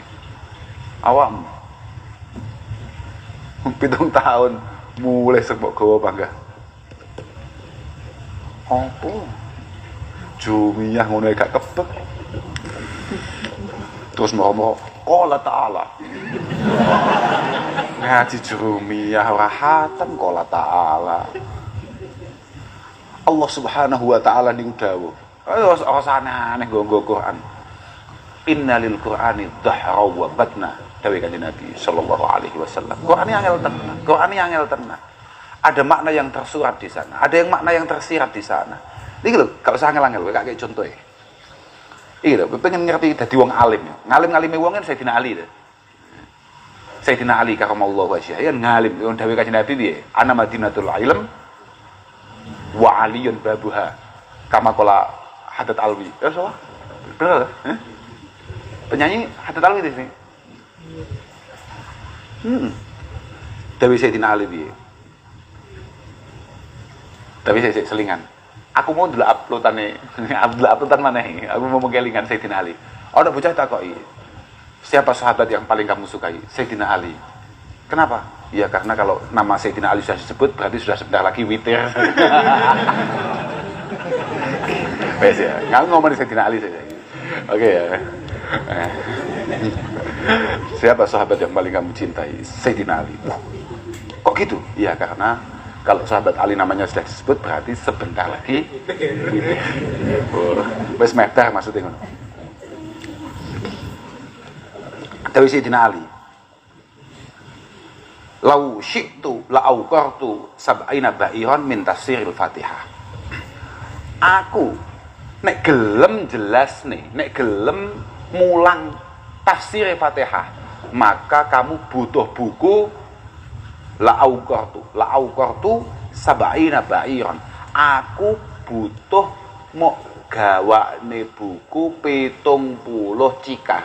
Speaker 1: Awakmu 7 tahun mulai sebab gawa bangga. Apa? Jumiyah ngono gak kebek. Terus mau qala ta'ala. Ngaji jumiyah ora hatam qala ta'ala. Allah Subhanahu wa taala niku dawuh. Ora aneh nggo Quran. Innalil Qur'ani dhahra wa batna. Dawuh Kanjeng Nabi sallallahu alaihi wasallam. Quran yang angel tenan. Ada makna yang tersurat di sana, ada yang makna yang tersirat di sana. Iki lho, gak usah angel-angel kowe gak kayak contoh. Iki lho, pengen ngerti dadi wong alim. Ngalim-ngalime wong kan Sayyidina Ali lho. Sayyidina Ali karamallahu wajhah yen ngalim yon dawuh Kanjeng Nabi piye? Ana Madinatul Ilm wa Aliyun babuha. Kama qala Haddad Alwi. Ya salah. Benar. Penyanyi Haddad Alwi di sini. Dawuh Sayyidina Ali piye? Tapi saya selingan. Aku mau dulu uploadan mana ini? Aku mau kelingan Sayyidina Ali. Ada bocah takoki. Siapa sahabat yang paling kamu sukai? Sayyidina Ali. Kenapa? Ya karena kalau nama Sayyidina Ali sudah disebut berarti sudah sebentar lagi witir. Wes ya. Kamu ngomong Sayyidina Ali saja. Oke ya. Siapa sahabat yang paling kamu cintai? Sayyidina Ali. Kok gitu? Ya karena kalau sahabat Ali namanya sudah disebut berarti sebentar lagi witir. Wes medah maksudnya ngono. Dawuh Sayyidina Ali. Lau syi'tu la auqartu sab'ina ba'iran min tafsiril Fatihah. Aku nek gelem jelas nih, nek gelem mulang tafsir Fatihah, maka kamu butuh buku la auqartu sab'ina ba'iran. Aku butuh mau gawane buku 70 cikar.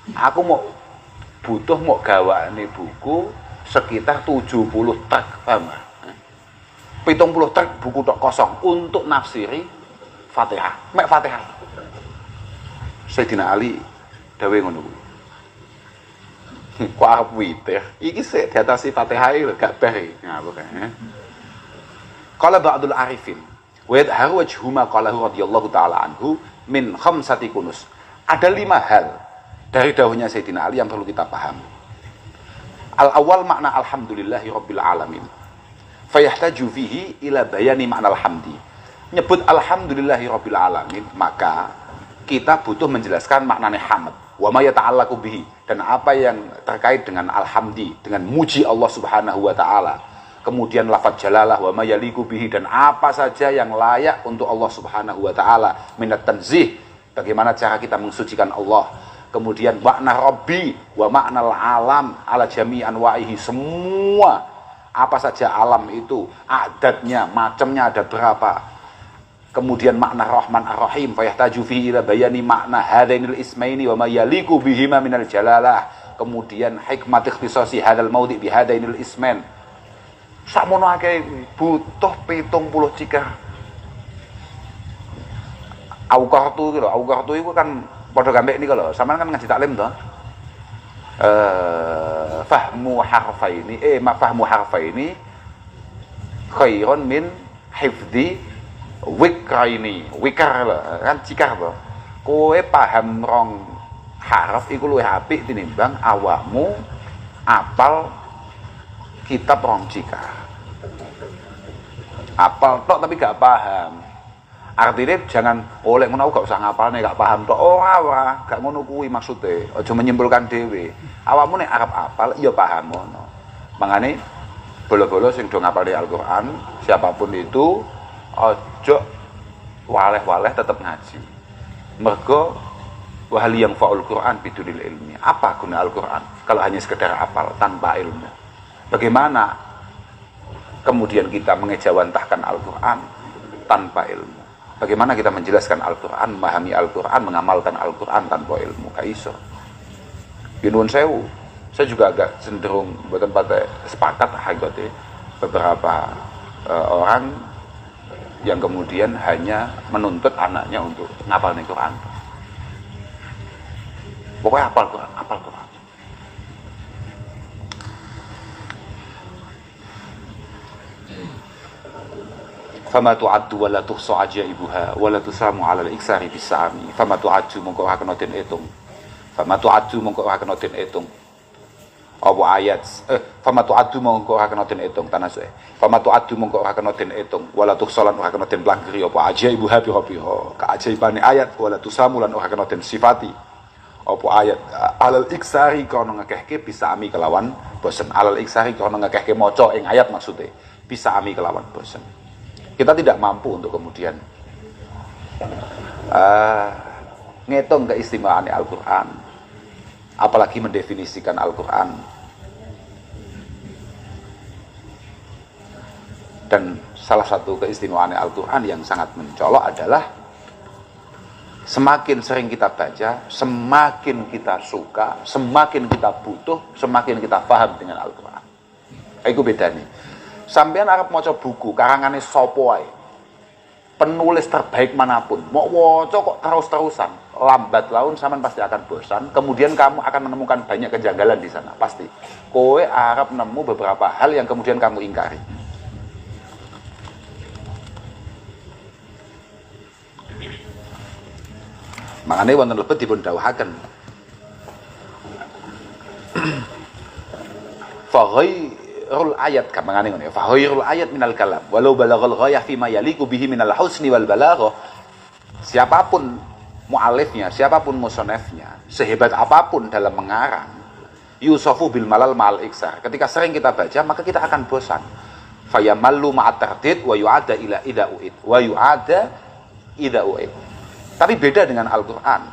Speaker 1: Aku butuh gawane buku sekitar 70 truk, paham gak? 70 truk buku tok kosong untuk nafsiri Fatihah. Mek Fatihah. Sayyidina Ali dawuh ngono kuwi. Kok arep witir? Iki sik diatasi Fatihah lho, gak beh. Ngapa kae? Qala ba'dul arifin wa yadharu wajhuma qalahu radhiyallahu taala anhu min khamsati kunus. Ada 5 hal dari dawuhnya Sayyidina Ali yang perlu kita paham. Al-awwal makna alhamdulillahi rabbil alamin. Fayahtaju fihi ila bayani makna alhamdi. Nyebut alhamdulillahi rabbil alamin, maka kita butuh menjelaskan maknanya hamd. Wa ma yata'allaqu bihi, dan apa yang terkait dengan alhamdi, dengan muji Allah Subhanahu wa taala. Kemudian lafaz jalalah wa ma yaliqu bihi, dan apa saja yang layak untuk Allah Subhanahu wa taala, minat tanzih, bagaimana cara kita mensucikan Allah. Kemudian makna Rabbi wa makna alam ala jami anwa'ihi, semua apa saja alam itu, adatnya, macamnya ada berapa. Kemudian makna Rahman Ar-Rahim, fayahtaju fihi ila bayani makna hadainil ismaini wa ma yaliqu bihima minal jalalah. Kemudian hikmat ikhtisasi hadal maudi bi hadainil ismain. Sakmono akeh butuh 70 cikar. Auqartu iki lho, auqartu iku kan padha gambek niku lho, sampean kan ngaji taklim to. Fahmu harfaini khairun min hifdzi wikraini. Wikar lho, kan cikar to. Kowe paham rong harf iku luwih apik tinimbang awakmu apal kitab rong cikar. Apal tok tapi gak paham. Artinya jangan oleh ngono gak usah ngapalne gak paham tok. Ora, gak ngono kuwi maksude. Aja menyimpulkan dhewe. Awakmu nek arep apal ya paham ngono. Mangane bolo-bolo sing do ngapalne Al-Qur'an, siapapun itu aja waleh-waleh tetap ngaji. Mergo wa hal yang fa'ul Qur'an bidunil ilmi. Apa guna Al-Qur'an kalau hanya sekedar apal tanpa ilmu? Bagaimana kemudian kita mengejawantahkan Al-Qur'an tanpa ilmu? Bagaimana kita menjelaskan Al-Qur'an, memahami Al-Qur'an, mengamalkan Al-Qur'an tanpa ilmu? Kaiso. Yunun sewu. Saya juga agak cenderung buatan pada sepakat hagote beberapa orang yang kemudian hanya menuntut anaknya untuk ngapalin Quran. Pokoknya hafal Quran, hafal Quran. Fama tu'addu wa la tuhsa ajaibuha wa la tusamu 'ala al-iksari bisami. Fama tu'addu mongko ora kena den etung. Fama tu'addu mongko ora kena den etung. Apa ayat fama tu'addu mongko ora kena den etung tanasuke. Fama tu'addu mongko ora kena den etung wa la tuhsa lan ora kena den plangkeri apa ajaibuha pira-pira. Kaajaibane ayat wa la tusamu lan ora kena den sifati. Apa ayat alal iksari kono ngekehke bisa ami kelawan bosen. Alal iksari kono ngekehke maca ing ayat maksude bisa ami kelawan bosen. Kita tidak mampu untuk kemudian ngitung keistimewaan Al-Quran. apalagi mendefinisikan Al-Quran. Dan salah satu keistimewaan Al-Quran yang sangat mencolok adalah semakin sering kita baca, semakin kita suka, semakin kita butuh, semakin kita paham dengan Al-Quran. Itu beda nih. Sampean arep maca buku karangane sapa wae, penulis terbaik manapun, mau waca kok terus-terusan, lambat laun sampean pasti akan bosan. Kemudian kamu akan menemukan banyak kejanggalan di sana, pasti. Kowe arep nemu beberapa hal yang kemudian kamu ingkari. Makanya wonten lebet dipun dawuhaken. Faghairul ayat kamangane ngono ya. Faghairul ayat minal kalam. Walau balaghal ghayah fi ma yaliqu bihi minal husni wal balaghah. Siapapun mu'alifnya, siapapun musannafnya, sehebat apapun dalam mengarang, yusafu bil malal ma'al iksar. Ketika sering kita baca, maka kita akan bosan. Fayamallu ma'at tardid wa yu'ada ila ida uid. Wa yu'ada ida uid. Tapi beda dengan Al-Quran.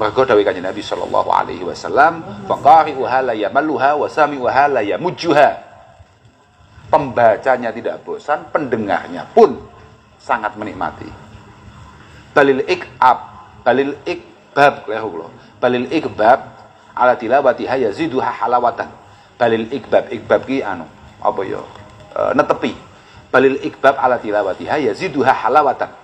Speaker 1: Mergo dawuh Kanjeng Nabi sallallahu alaihi wasallam, faqari'uha la yamalluha wa sami'uha la yamujjuha. Pembacanya tidak bosan, pendengarnya pun sangat menikmati. Balil ikab, balil ikbab, balil ikbab ala tilawatiha yaziduha halawatan. Balil ikbab ki anu apa ya? Netepi. Balil ikbab ala tilawatiha yaziduha halawatan.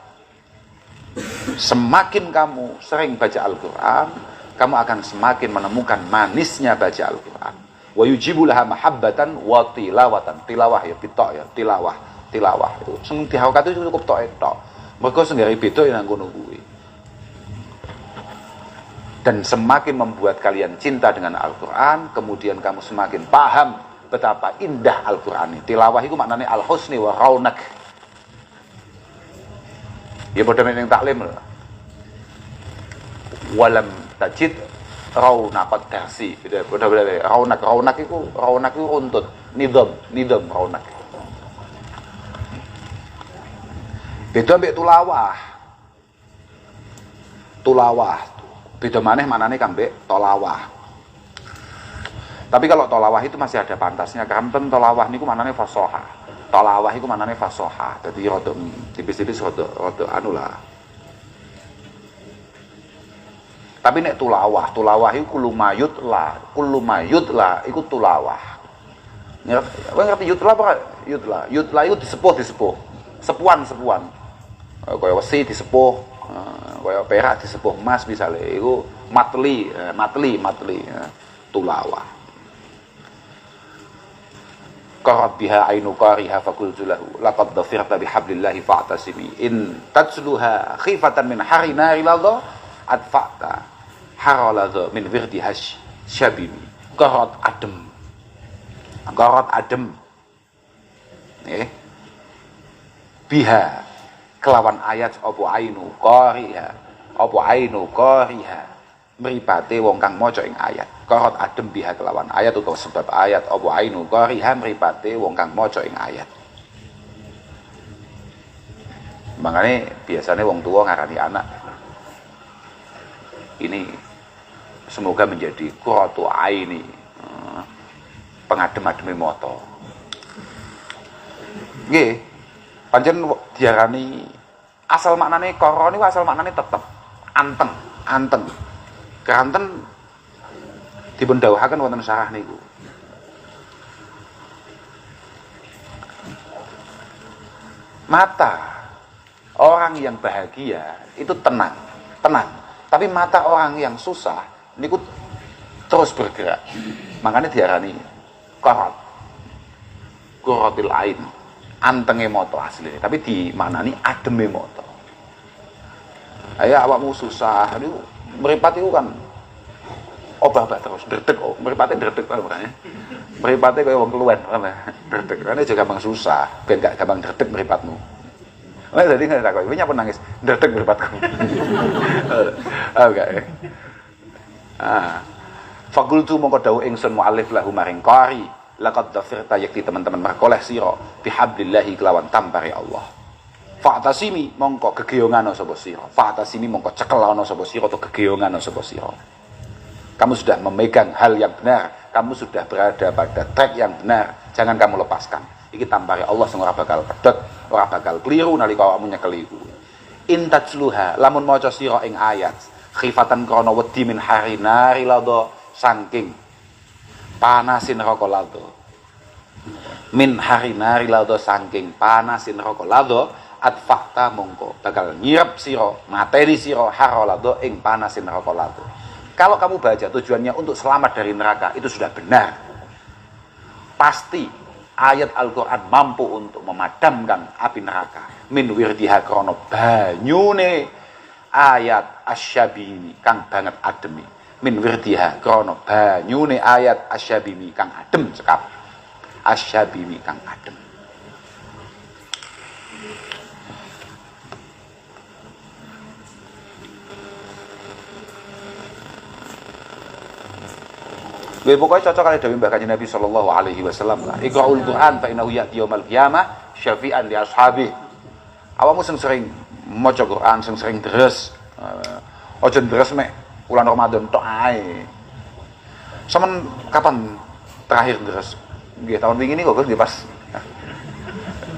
Speaker 1: Semakin kamu sering baca Al-Quran, kamu akan semakin menemukan manisnya baca Al-Quran. Wa yujibu laha mahabbatan wa tilawatan. Tilawah ya, pitok ya, tilawah itu. Sing diharokat itu cukup tok. Mergo senggari beda yang ngono kuwi. Dan semakin membuat kalian cinta dengan Al-Quran, kemudian kamu semakin paham betapa indah Al-Quran ini. Tilawah itu maknanya al-husni wa raunak. Ya pada mening taklim lho. Walam tajid raunakat tersi. Pada raunak itu runtut, nidam raunak. Beda mbek tulawah. Beda maneh kambek tolawah. Tapi kalau tolawah itu masih ada pantasnya, karena tolawah niku manane fasoha. Tolawah itu manane fasoha. Jadi rada tipis-tipis rada anu lah. Tapi nek tulawah itu kullu mayut lah iku tulawah. Ngerti yutla apa? Yutla itu disepuh. Sepuan. Kaya wesi disepuh, kaya perak disepuh emas misalnya. Iku matli, tulawah. Qarat biha ainu qariha faqultu lahu laqad dhafirta bihablillahi fa'tasimi in tatsluha khifatan min hari nari ladha adfa'ta haraladha min wirdi syabimi. Qarat adem biha kelawan ayat apa ainu qariha mripate wong kang maca ing ayat. Qarat adem biha kelawan ayat utawa sebab ayat apa ainu qariha mripate wong kang maca ing ayat. Makanya biasanya wong tua ngarani anak ini semoga menjadi qurratu aini, pengadem-ademe mata. Nggih, pancen diarani asal maknane qara niku asal maknane tetep anteng. Keranten dipun dawuhaken wonten syarah niku. Mata orang yang bahagia itu tenang. Tapi mata orang yang susah niku terus bergerak. Makanya diarani qurratul ain. Antenge mata asline, tapi dimaknani ademe mata. Ayo awakmu susah niku meripat itu kan obah-obah terus, derdek, meripatnya derdek makanya. Meripatnya kayak wong keluwen, derdek. Karena juga gampang susah, ben gak gampang derdek meripatmu. Nah, jadi nggak tak kau, ini apa nangis, derdek meripatku. Oke. Fakultu mongko dawuh ingsun mu'alif lahu maring qari, laqad dhafirta yakti teman-teman makoleh sira bihablillahi kelawan tampare Allah. Fa'tasimi mongko gegeyongan sapa sira. Fa'tasimi mongko cekel ana sapa sira utawa gegeyongan sapa sira. Kamu sudah memegang hal yang benar, kamu sudah berada pada track yang benar, jangan kamu lepaskan. Iki tampare Allah sing ora bakal pedhot, ora bakal kliru nalika awakmu nyekeli kuwi. Intajluha lamun maca sira ing ayat, khifatan krana wedi min harinari lado saking panasin neraka lado. Min harinari lado saking panasin neraka lado atfakta mongko bakal nyirep sira, materi sira harolado ing panasin neraka lado. Kalau kamu baca tujuannya untuk selamat dari neraka, itu sudah benar. Pasti ayat Al-Quran mampu untuk memadamkan api neraka. Min wirdiha krono banyune ayat asyabimi kang banget ademi. Min wirdiha krono banyune ayat asyabimi kang adem sekap. Asyabimi kang adem. Gue pokoknya cocok kali dawuh Mbah Kanjeng Nabi sallallahu alaihi wasallam lah. Iqra'ul Qur'an fa innahu ya'ti yaumil qiyamah syafi'an li ashabi. Awakmu sing sering maca Qur'an, sing sering deres. Aja deres mek bulan Ramadan tok ae. Saman kapan terakhir deres? Nggih tahun wingi niku Gus, nggih pas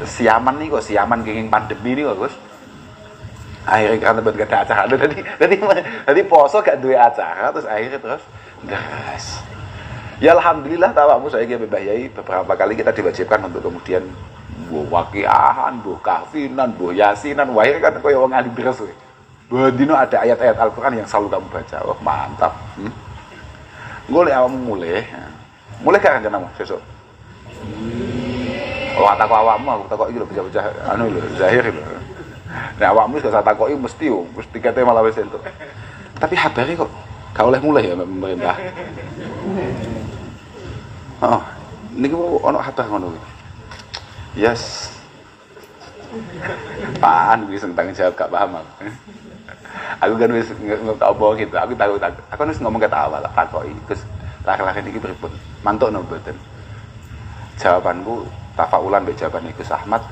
Speaker 1: siaman niku, siaman kenging pandemi niku Gus. Akhirnya karena gak ada acara. Tadi poso gak duwe acara terus akhirnya terus deres. Ya alhamdulillah tawakmu saya Mbah Yai beberapa kali kita diwajibkan untuk kemudian mbuh waqiahan, mbuh kahfinan, mbuh yasinan, wahir kan koyo wong alim deres kowe. Bendino ada ayat-ayat Al-Qur'an yang selalu kamu baca. Oh, mantap. Golek awakmu mulai. Mulai kan rencanamu sesuk. Oh, takok awakmu aku takok iki lho bocah-bocah anu lho zahir lho. Nah awakmu wis gak takoki mesti kate malah wis entuk. Tapi habare kok gak oleh mulai ya pemerintah. Oh, niku ono habar ngono kuwi. Yes. Paan wis tanggung jawab gak paham aku. Aku kan wis apa gitu. Aku wis ngomong kata awal takoki Gus, laki-laki niki pripun? Mantuk no mboten? Jawabanku tafaulan mbek jawaban Gus Ahmad.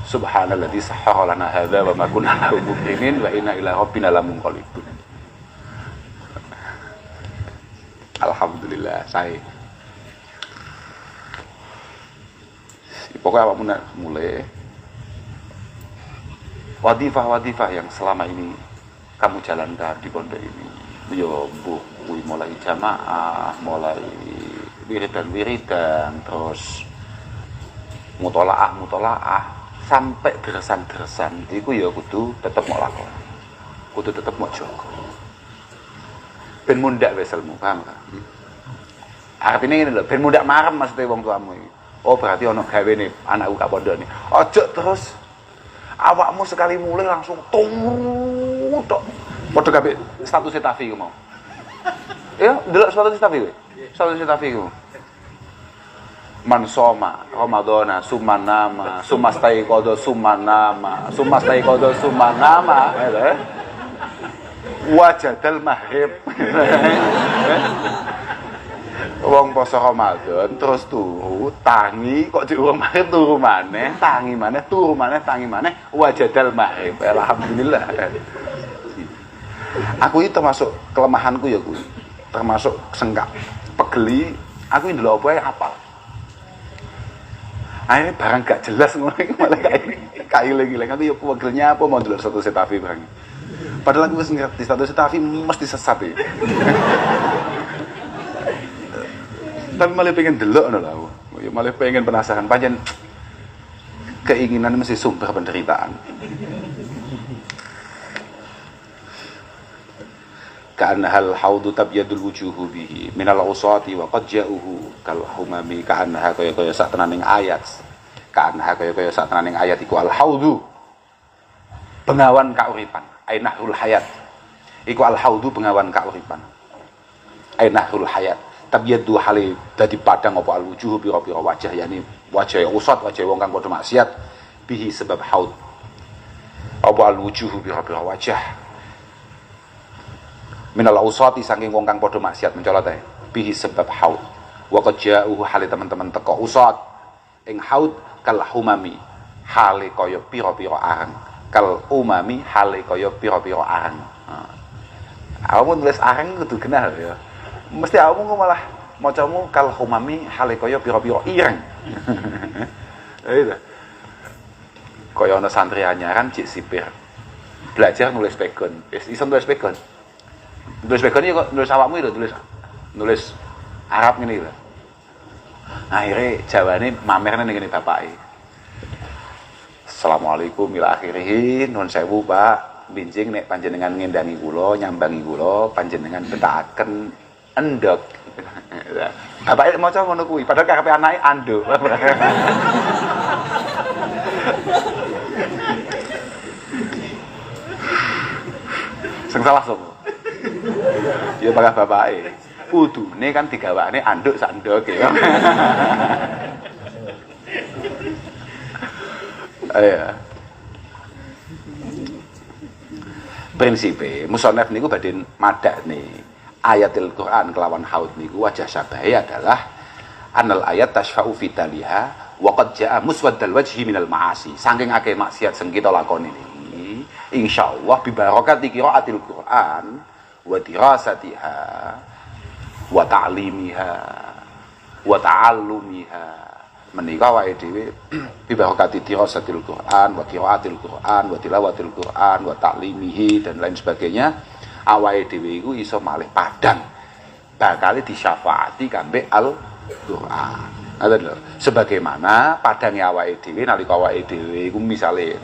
Speaker 1: Subhanalladzi sahhara lana hadza wa ma kunna lahu muqrinin wa inna ila rabbina lamunqalibun. Alhamdulillah saya. Pokoknya apapun mulai wadifah yang selama ini kamu jalankan di pondok ini, yo mulai jamaah, mulai wiridan, terus mutolaah sampai deresan iku ya kudu tetep mau lakon, kudu tetep mau jogo ben mundak weselmu, paham gak? Artinya ini lho, ben mundak marem maksudnya wong tuamu iki. Oh berarti ono gawene anakku gak pondok nih. Ojo terus awakmu sekali mulai langsung tok. Padha kabeh status tafi ku mau. Ya, ndelok status tafi kowe. Status tafi ku. Man soma Ramadhana sumanama sumastai kodo sumanama wajadal maghrib. Wong poso Ramadan terus turu tangi kok diurung maghrib turu maneh tangi maneh turu maneh tangi maneh wajadal maghrib. Alhamdulillah. Aku itu termasuk kelemahanku ya kuwi. Termasuk senggak pegeli aku ndelok apa ae hafal. Akhirnya barang gak jelas ngono iki malah kae lagi-lagi aku ya pegelnya apa mau ndelok status tafi barang. Padahal aku wis ngerti status tafi mesti sesat ya. Tapi malah pengen delok ngono lho aku. Ya malah pengen penasaran pancen keinginan mesti sumber penderitaan. Ka'anna hal haudu tabyadul wujuhu bihi minal usati wa qad ja'uhu kal humami ka'anna kaya sak tenaning ayat. Ka'anna kaya sak tenaning ayat iku al haudu. Bengawan kauripan, ainahul hayat. Iku al haudu bengawan kauripan. Ainahul hayat. Tabyadu hale dadi padang apa al wujuhu pira-pira wajah yani wajah usat wajah wong kang padha maksiat bihi sebab haud. Apa al wujuhu pira-pira wajah minal usati saking wong kang padha maksiat mencolot ae bihi sebab haud wa qad ja'uhu hale teman-teman teko usat ing haud kal humami hale kaya pira-pira areng kal umami hale kaya pira-pira areng. Awakmu nulis areng kudu genah ya. Mesti awakmu malah macamu kal humami hale kaya pira-pira ireng. Itu. Kaya ana santri anyaran cik sipir. Belajar nulis pegon. Iso nulis pegon. Nulis pegon iki kok nulis awakmu lho, nulis Arab ngene lho. Akhirnya jawane mamerne ning ngene bapake. Assalamualaikum ila akhirih. Nuwun sewu, Pak. Binjing nek panjenengan ngendangi kula, nyambangi kula, panjenengan betakaken endok. Bapake maca ngono kuwi, padahal karepe anake anduk. Sing salah sapa? Ya bakal bapake. Kudune kan digawane anduk sak ndoke. Ayo. Prinsipe musonef niku badhe madakne ayatil Quran kelawan haud niku wajah sabahe adalah anal ayat tasfa'u fitaliha wa qad jaa muswaddal wajhi minal ma'asi. Saking akeh maksiat sing kita lakoni niki insyaallah bi barakati qiraatil Quran wa dirasatiha wa ta'limiha wa ta'allumiha menika awake dhewe bi barakati dirasatil Quran wa qiraatil Quran wa tilawatil Quran wa ta'limihi dan lain sebagainya awake dhewe iku iso malih padang bakal disyafaati kambek Al-Qur'an. Ngoten lho. Sebagaimana padange awake dhewe nalika awake dhewe iku misale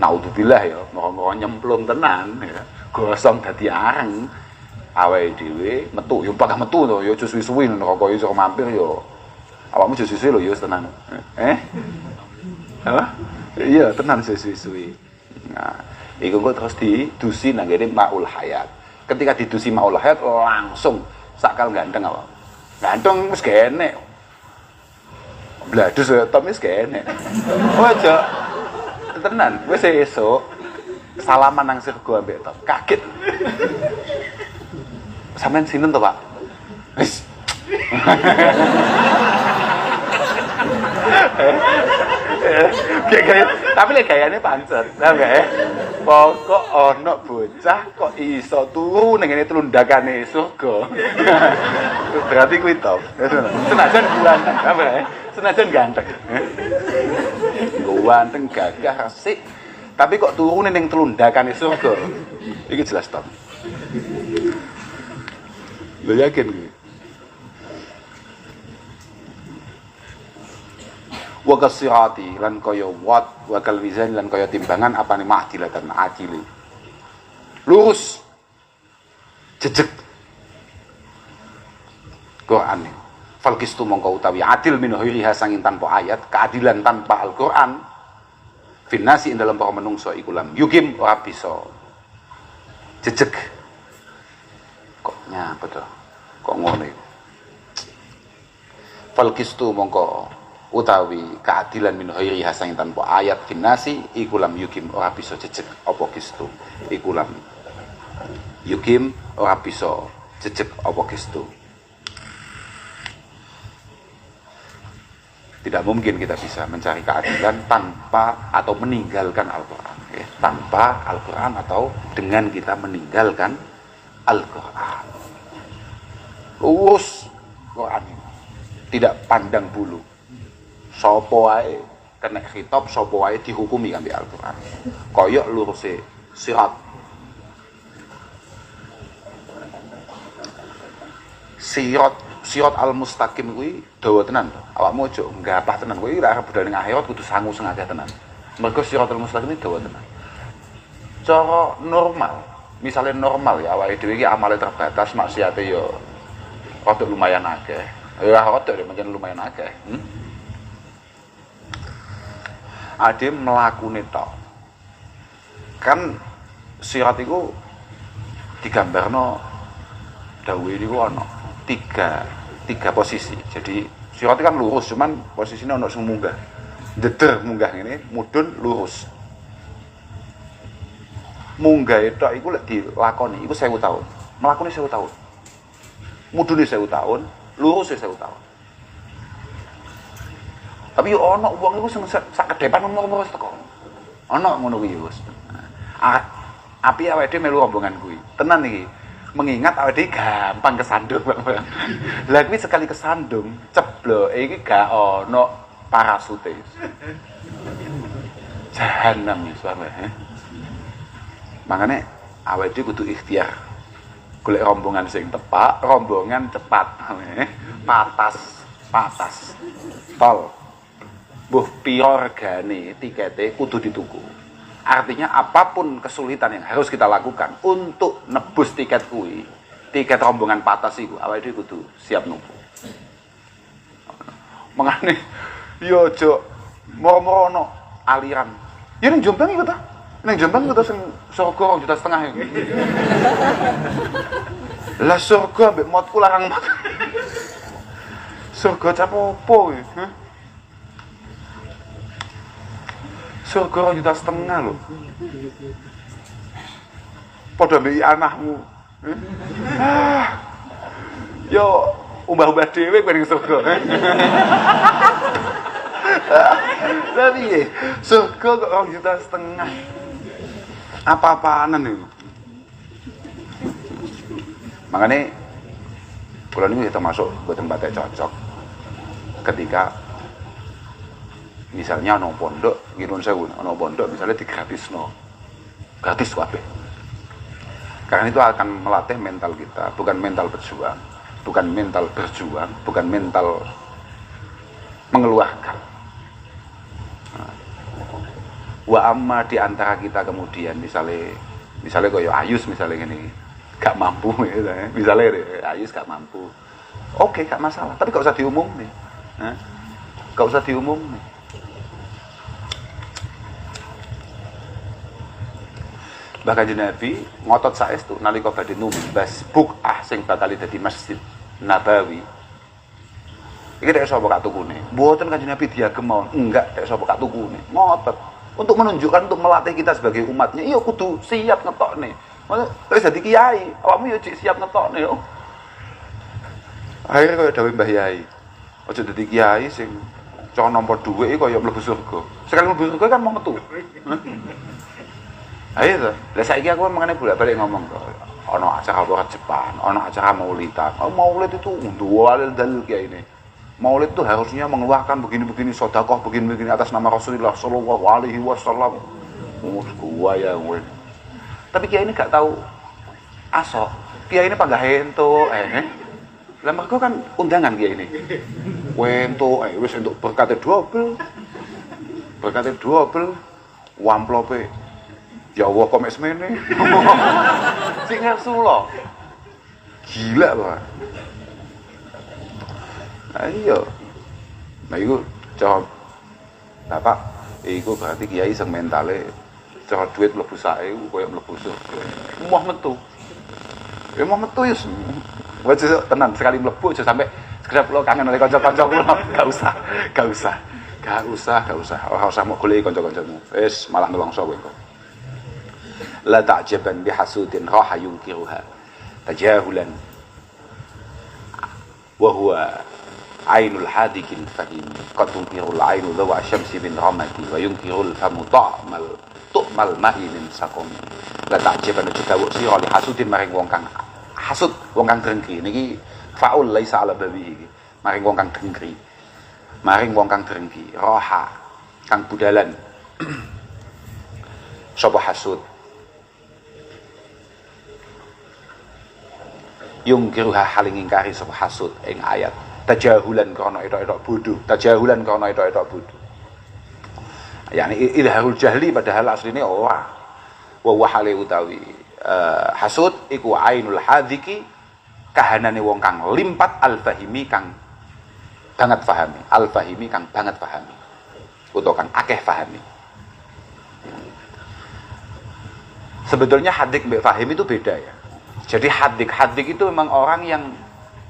Speaker 1: naudzubillah ya, moko-moko nyemplung tenan ya, gosong dadi areng. Awake dhewe metu yo bakal metu to, yo aja suwi-suwi neraka iso mampir yo. Awakmu aja suwi-suwi lho yo tenan. Apa? Iya, tenan suwi-suwi. Nah, iku kok terus didusi nang ngene Maul Hayat. Ketika didusi Maul Hayat langsung sakal ganteng apa? Ganteng wis genek. Bladus top wis genek. Oh aja. Tenan, wis esuk salaman nang surga ambek top. Kaget. Sampeyan sinten to, Pak? Wis. Tapi lek gayane pancet, sampe. Pokok ana bocah kok iso turu ning ngene telundakane surga. Berarti kuwi top. Senajan ganteng, sampe. Senajan ganteng. Ganteng gagah resik, tapi kok turu ning telundakane surga. Iki jelas top. Lo yakin gue? Wa kasirati lan kaya wat wa kal mizan lan kaya timbangan apane ma'dilatan adili. Lurus. Jejeg. Quran. Fal qistu mongko utawi adil min ghairiha sangin tanpa ayat, keadilan tanpa Al-Qur'an. Finnasi ing dalam para menungso iku lam yukim ora bisa. Jejeg. Kok nyapa to? Kok ngono iku? Fal qistu mongko utawi keadilan min ghairi hasan tanpa ayat finnasi iku lam yukim ora bisa jejeg apa qistu. Iku lam yukim ora bisa jejeg apa qistu. Tidak mungkin kita bisa mencari keadilan tanpa atau meninggalkan Al-Qur'an, ya. Tanpa Al-Qur'an atau dengan kita meninggalkan Al-Qur'an. Lurus Quran. Tidak pandang bulu. Sapa wae kena khitab, sapa wae dihukumi kanggo Al-Qur'an. Kaya luruse sirat. Sirat al-mustaqim kuwi dawa tenan. Awakmu aja nggapah tenan. Kuwi lek arep budal ning akhirat kudu sangu sing akeh tenan. Mergo sirat al-mustaqim iki dawa tenan. Cara normal, misalnya normal ya awake dhewe iki amale terbatas, maksiate ya rada lumayan akeh. Ya rada pancen lumayan akeh. Ade mlakune tok. Kan sirat iku digambarno dawuhe niku ana tiga posisi. Jadi sirat kan lurus, cuman posisinya ana sing munggah. Deder munggah ngene, mudhun lurus. Munggah tok iku lek dilakoni iku 1000 tahun. Mlakune 1000 tahun. Mudune 1000 tahun, luruse 1000 tahun. Tapi yo ana wong iku sing sak kedepan umur-umur wis teko. Ana ngono kuwi wis. Api awake dhewe melu rombongan kuwi. Tenan iki. mengingat awake gampang kesandung. Lah kuwi sekali kesandung, ceblok iki gak ono parasute. Jahanam ya suame. Makane awake dhewe kudu ikhtiar. Golek rombongan sing tepak, rombongan cepat. Patas. Tol. Mbuh piro regane tikete kudu dituku. Artinya apapun kesulitan yang harus kita lakukan untuk nebus tiket kuwi, tiket rombongan patas iku awake dhewe kudu siap numpu. Mangane yo aja moro-moro ono aliran. Ya ning Jombang iku ta? Ning Jombang iku ta sing surga 2,5 juta ya. Lah surga mbek motku larang mat. Surga capopo iki? Surga 2,5 juta lho. Padha mbek anakmu. Yo umbah-umbah dhewe kowe ning surga. Lah piye? Surga kok 2,5 juta. Apa-apaanan itu. Makanya kula niku termasuk boten batek cocok ketika misalnya ana pondok, nginun sewu, ana pondok misalnya digratisno. Gratis kabeh. Karena itu akan melatih mental kita, bukan mental berjuang, bukan mental berjuang, bukan mental mengeluarkan. Wa amma di antara kita kemudian misalnya koyo Ayus misalnya gini gak mampu gitu ya. Misalnya Ayus gak mampu. Oke, gak masalah, tapi gak usah diumum nih. Gak usah diumum nih. Bahkan Nabi ngotot saestu nalika badhe numbas buk'ah sing bakal dadi Masjid Nabawi. Iki dek sapa kak tukune? Mboten Kanjeng Nabi diagem mawon. Enggak, dek sapa kak tukune. Ngotot. Untuk menunjukkan, untuk melatih kita sebagai umatnya, iya kudu siap ngetokne. Maksudnya, terus jadi kiai, awakmu yo siap ngetokne yo. Akhirnya kaya dawuh Mbah Yai. Aja dadi kiai sing cara nampa dhuwit kaya mlebu surga. Sekali mlebu surga kan mau metu. Ayo to. Lah saiki aku mengene bolak-balik ngomong kok. Ana acara luar Jepang, ana acara maulidan. Maulid itu dualil dalil kiai ini. Maulid itu harusnya mengeluarkan begini-begini sedekah begini-begini atas nama Rasulullah sallallahu alaihi wasallam. Gua ya gue. Tapi kiai ini gak tahu asok. Kiai ini panggah ento Lah mergo kan undangan kiai ini. Wento wis entuk berkate double. Berkate double. Amplope. Ya Allah kok mek semene. Sing ngersulo. Gila, Pak. Ayo. Nah iku cara Bapak iku berarti kiai sing mentale cara duit mlebu sae koyo mlebu surga. Moh metu. Ya moh metu ya. Wes tenan sekali mlebu aja sampai sekedap lo kangen oleh kanca-kanca kula. Gak usah. Ora usah mau goleki kanca-kancamu. Wis malah nelongso kowe kok. La ta'jaban bihasudin raha yunkiruha. Tajahulan. Wa huwa ainul hadikil fahim qad tunkirul ainu dawa syamsi bin ramati wa yunkirul famu tu'mal mahi min sakom. La ta'jaban dawuh sira li hasudin maring wong kang hasud, wong kang drengki niki faul laisa ala babi iki maring wong kang drengki, maring wong kang drengki roha kang budalan sapa hasud yungkiruha haling ingkari sapa hasud ing ayat tajahulan karena etok-etok bodoh, tajahulan karena etok-etok bodoh. Yani ilharul jahli padahal asline ora. Wa wahale utawi hasud iku ainul hadiki kahanane wong kang limpat al-fahimi kang banget pahami, al-fahimi kang banget pahami. Utawa kang akeh pahami. Sebetulnya hadik mbek fahim itu beda ya. Jadi hadik itu memang orang yang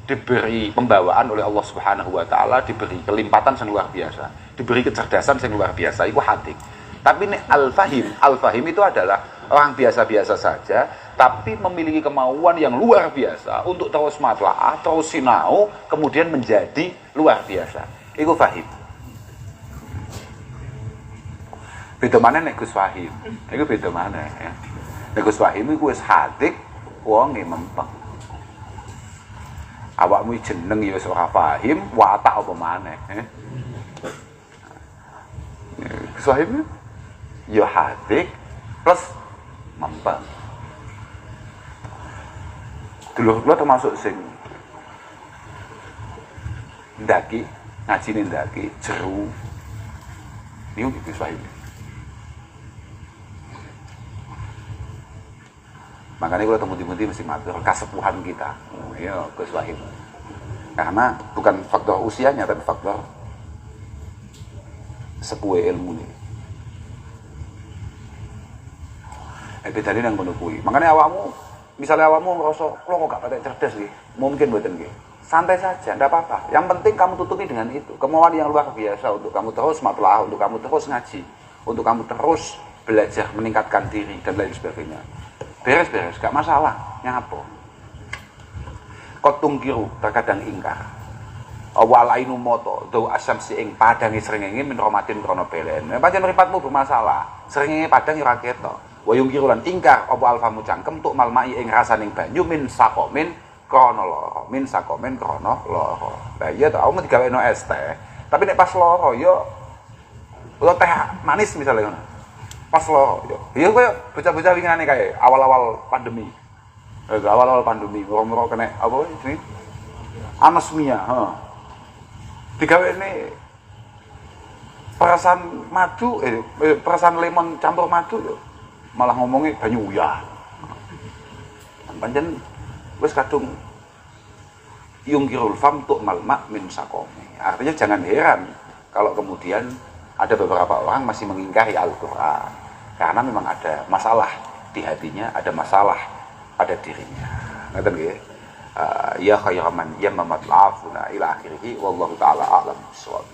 Speaker 1: diberi pembawaan oleh Allah Subhanahu wa taala, diberi kelimpatan yang luar biasa, diberi kecerdasan yang luar biasa, itu hadik. Tapi ini al-fahim itu adalah orang biasa-biasa saja tapi memiliki kemauan yang luar biasa untuk terus matlaah, terus sinau, kemudian menjadi luar biasa. Itu fahim. Beda mana nek Gus Fahim? Iku beda mana ya. Nek Gus Fahim iku wis hadik wonge mempeng. Awakmu jeneng ya wis ora pahim, watak apa maneh, Sahib ya hadik plus mempeng. Dulur kula termasuk sing ndaki, ngajine ndaki jeru. Niku iki Sahib. Makanya kalau temu-temu mesti matur kasepuhan kita. Ya, Gus Wahid. Karena bukan faktor usianya tapi faktor sepuhe ilmu ini. Bedane nang ngono kuwi. Makanya awakmu, misalnya awakmu ngerasa kok gak patek cerdas nggih, mungkin mboten nggih. Santai saja, enggak apa-apa. Yang penting kamu tutupi dengan itu. Kemauan yang luar biasa untuk kamu terus matlaah, untuk kamu terus ngaji, untuk kamu terus belajar meningkatkan diri dan lain sebagainya. Beres-beres, gak masalah. Nyapa? Kok tungkiru terkadang ingkar. Walainu moto, do asam si ing padangi srengenge min romatin krono belen. Pancen mripatmu bermasalah. Srengenge padang ora ketok. Wayung kirulan ingkar apa alfamu cangkem tuk malmai ing rasaning banyu min sakomin krono loro. Min sakomin krono loro. Lah iya to, aku digawekno es teh. Tapi nek pas loro yo teh manis misalnya ngono. Pas lo, ya kowe bocah-bocah wingane kae awal-awal pandemi. Awal-awal pandemi, moro-moro kena apa ini? Anosmia, digawene perasan madu, perasan lemon campur madu yo. Malah ngomongnya banyu uyah. Pancen wis kadung yungkirul fam tuk malma min sakomi. Artinya jangan heran kalau kemudian ada beberapa orang masih mengingkari Al-Quran. Karena memang ada masalah di hatinya, ada masalah pada dirinya. Ngaten nggih. Ya khairan man yammat al-afuna ila akhirih wallahu taala a'lam bissawab.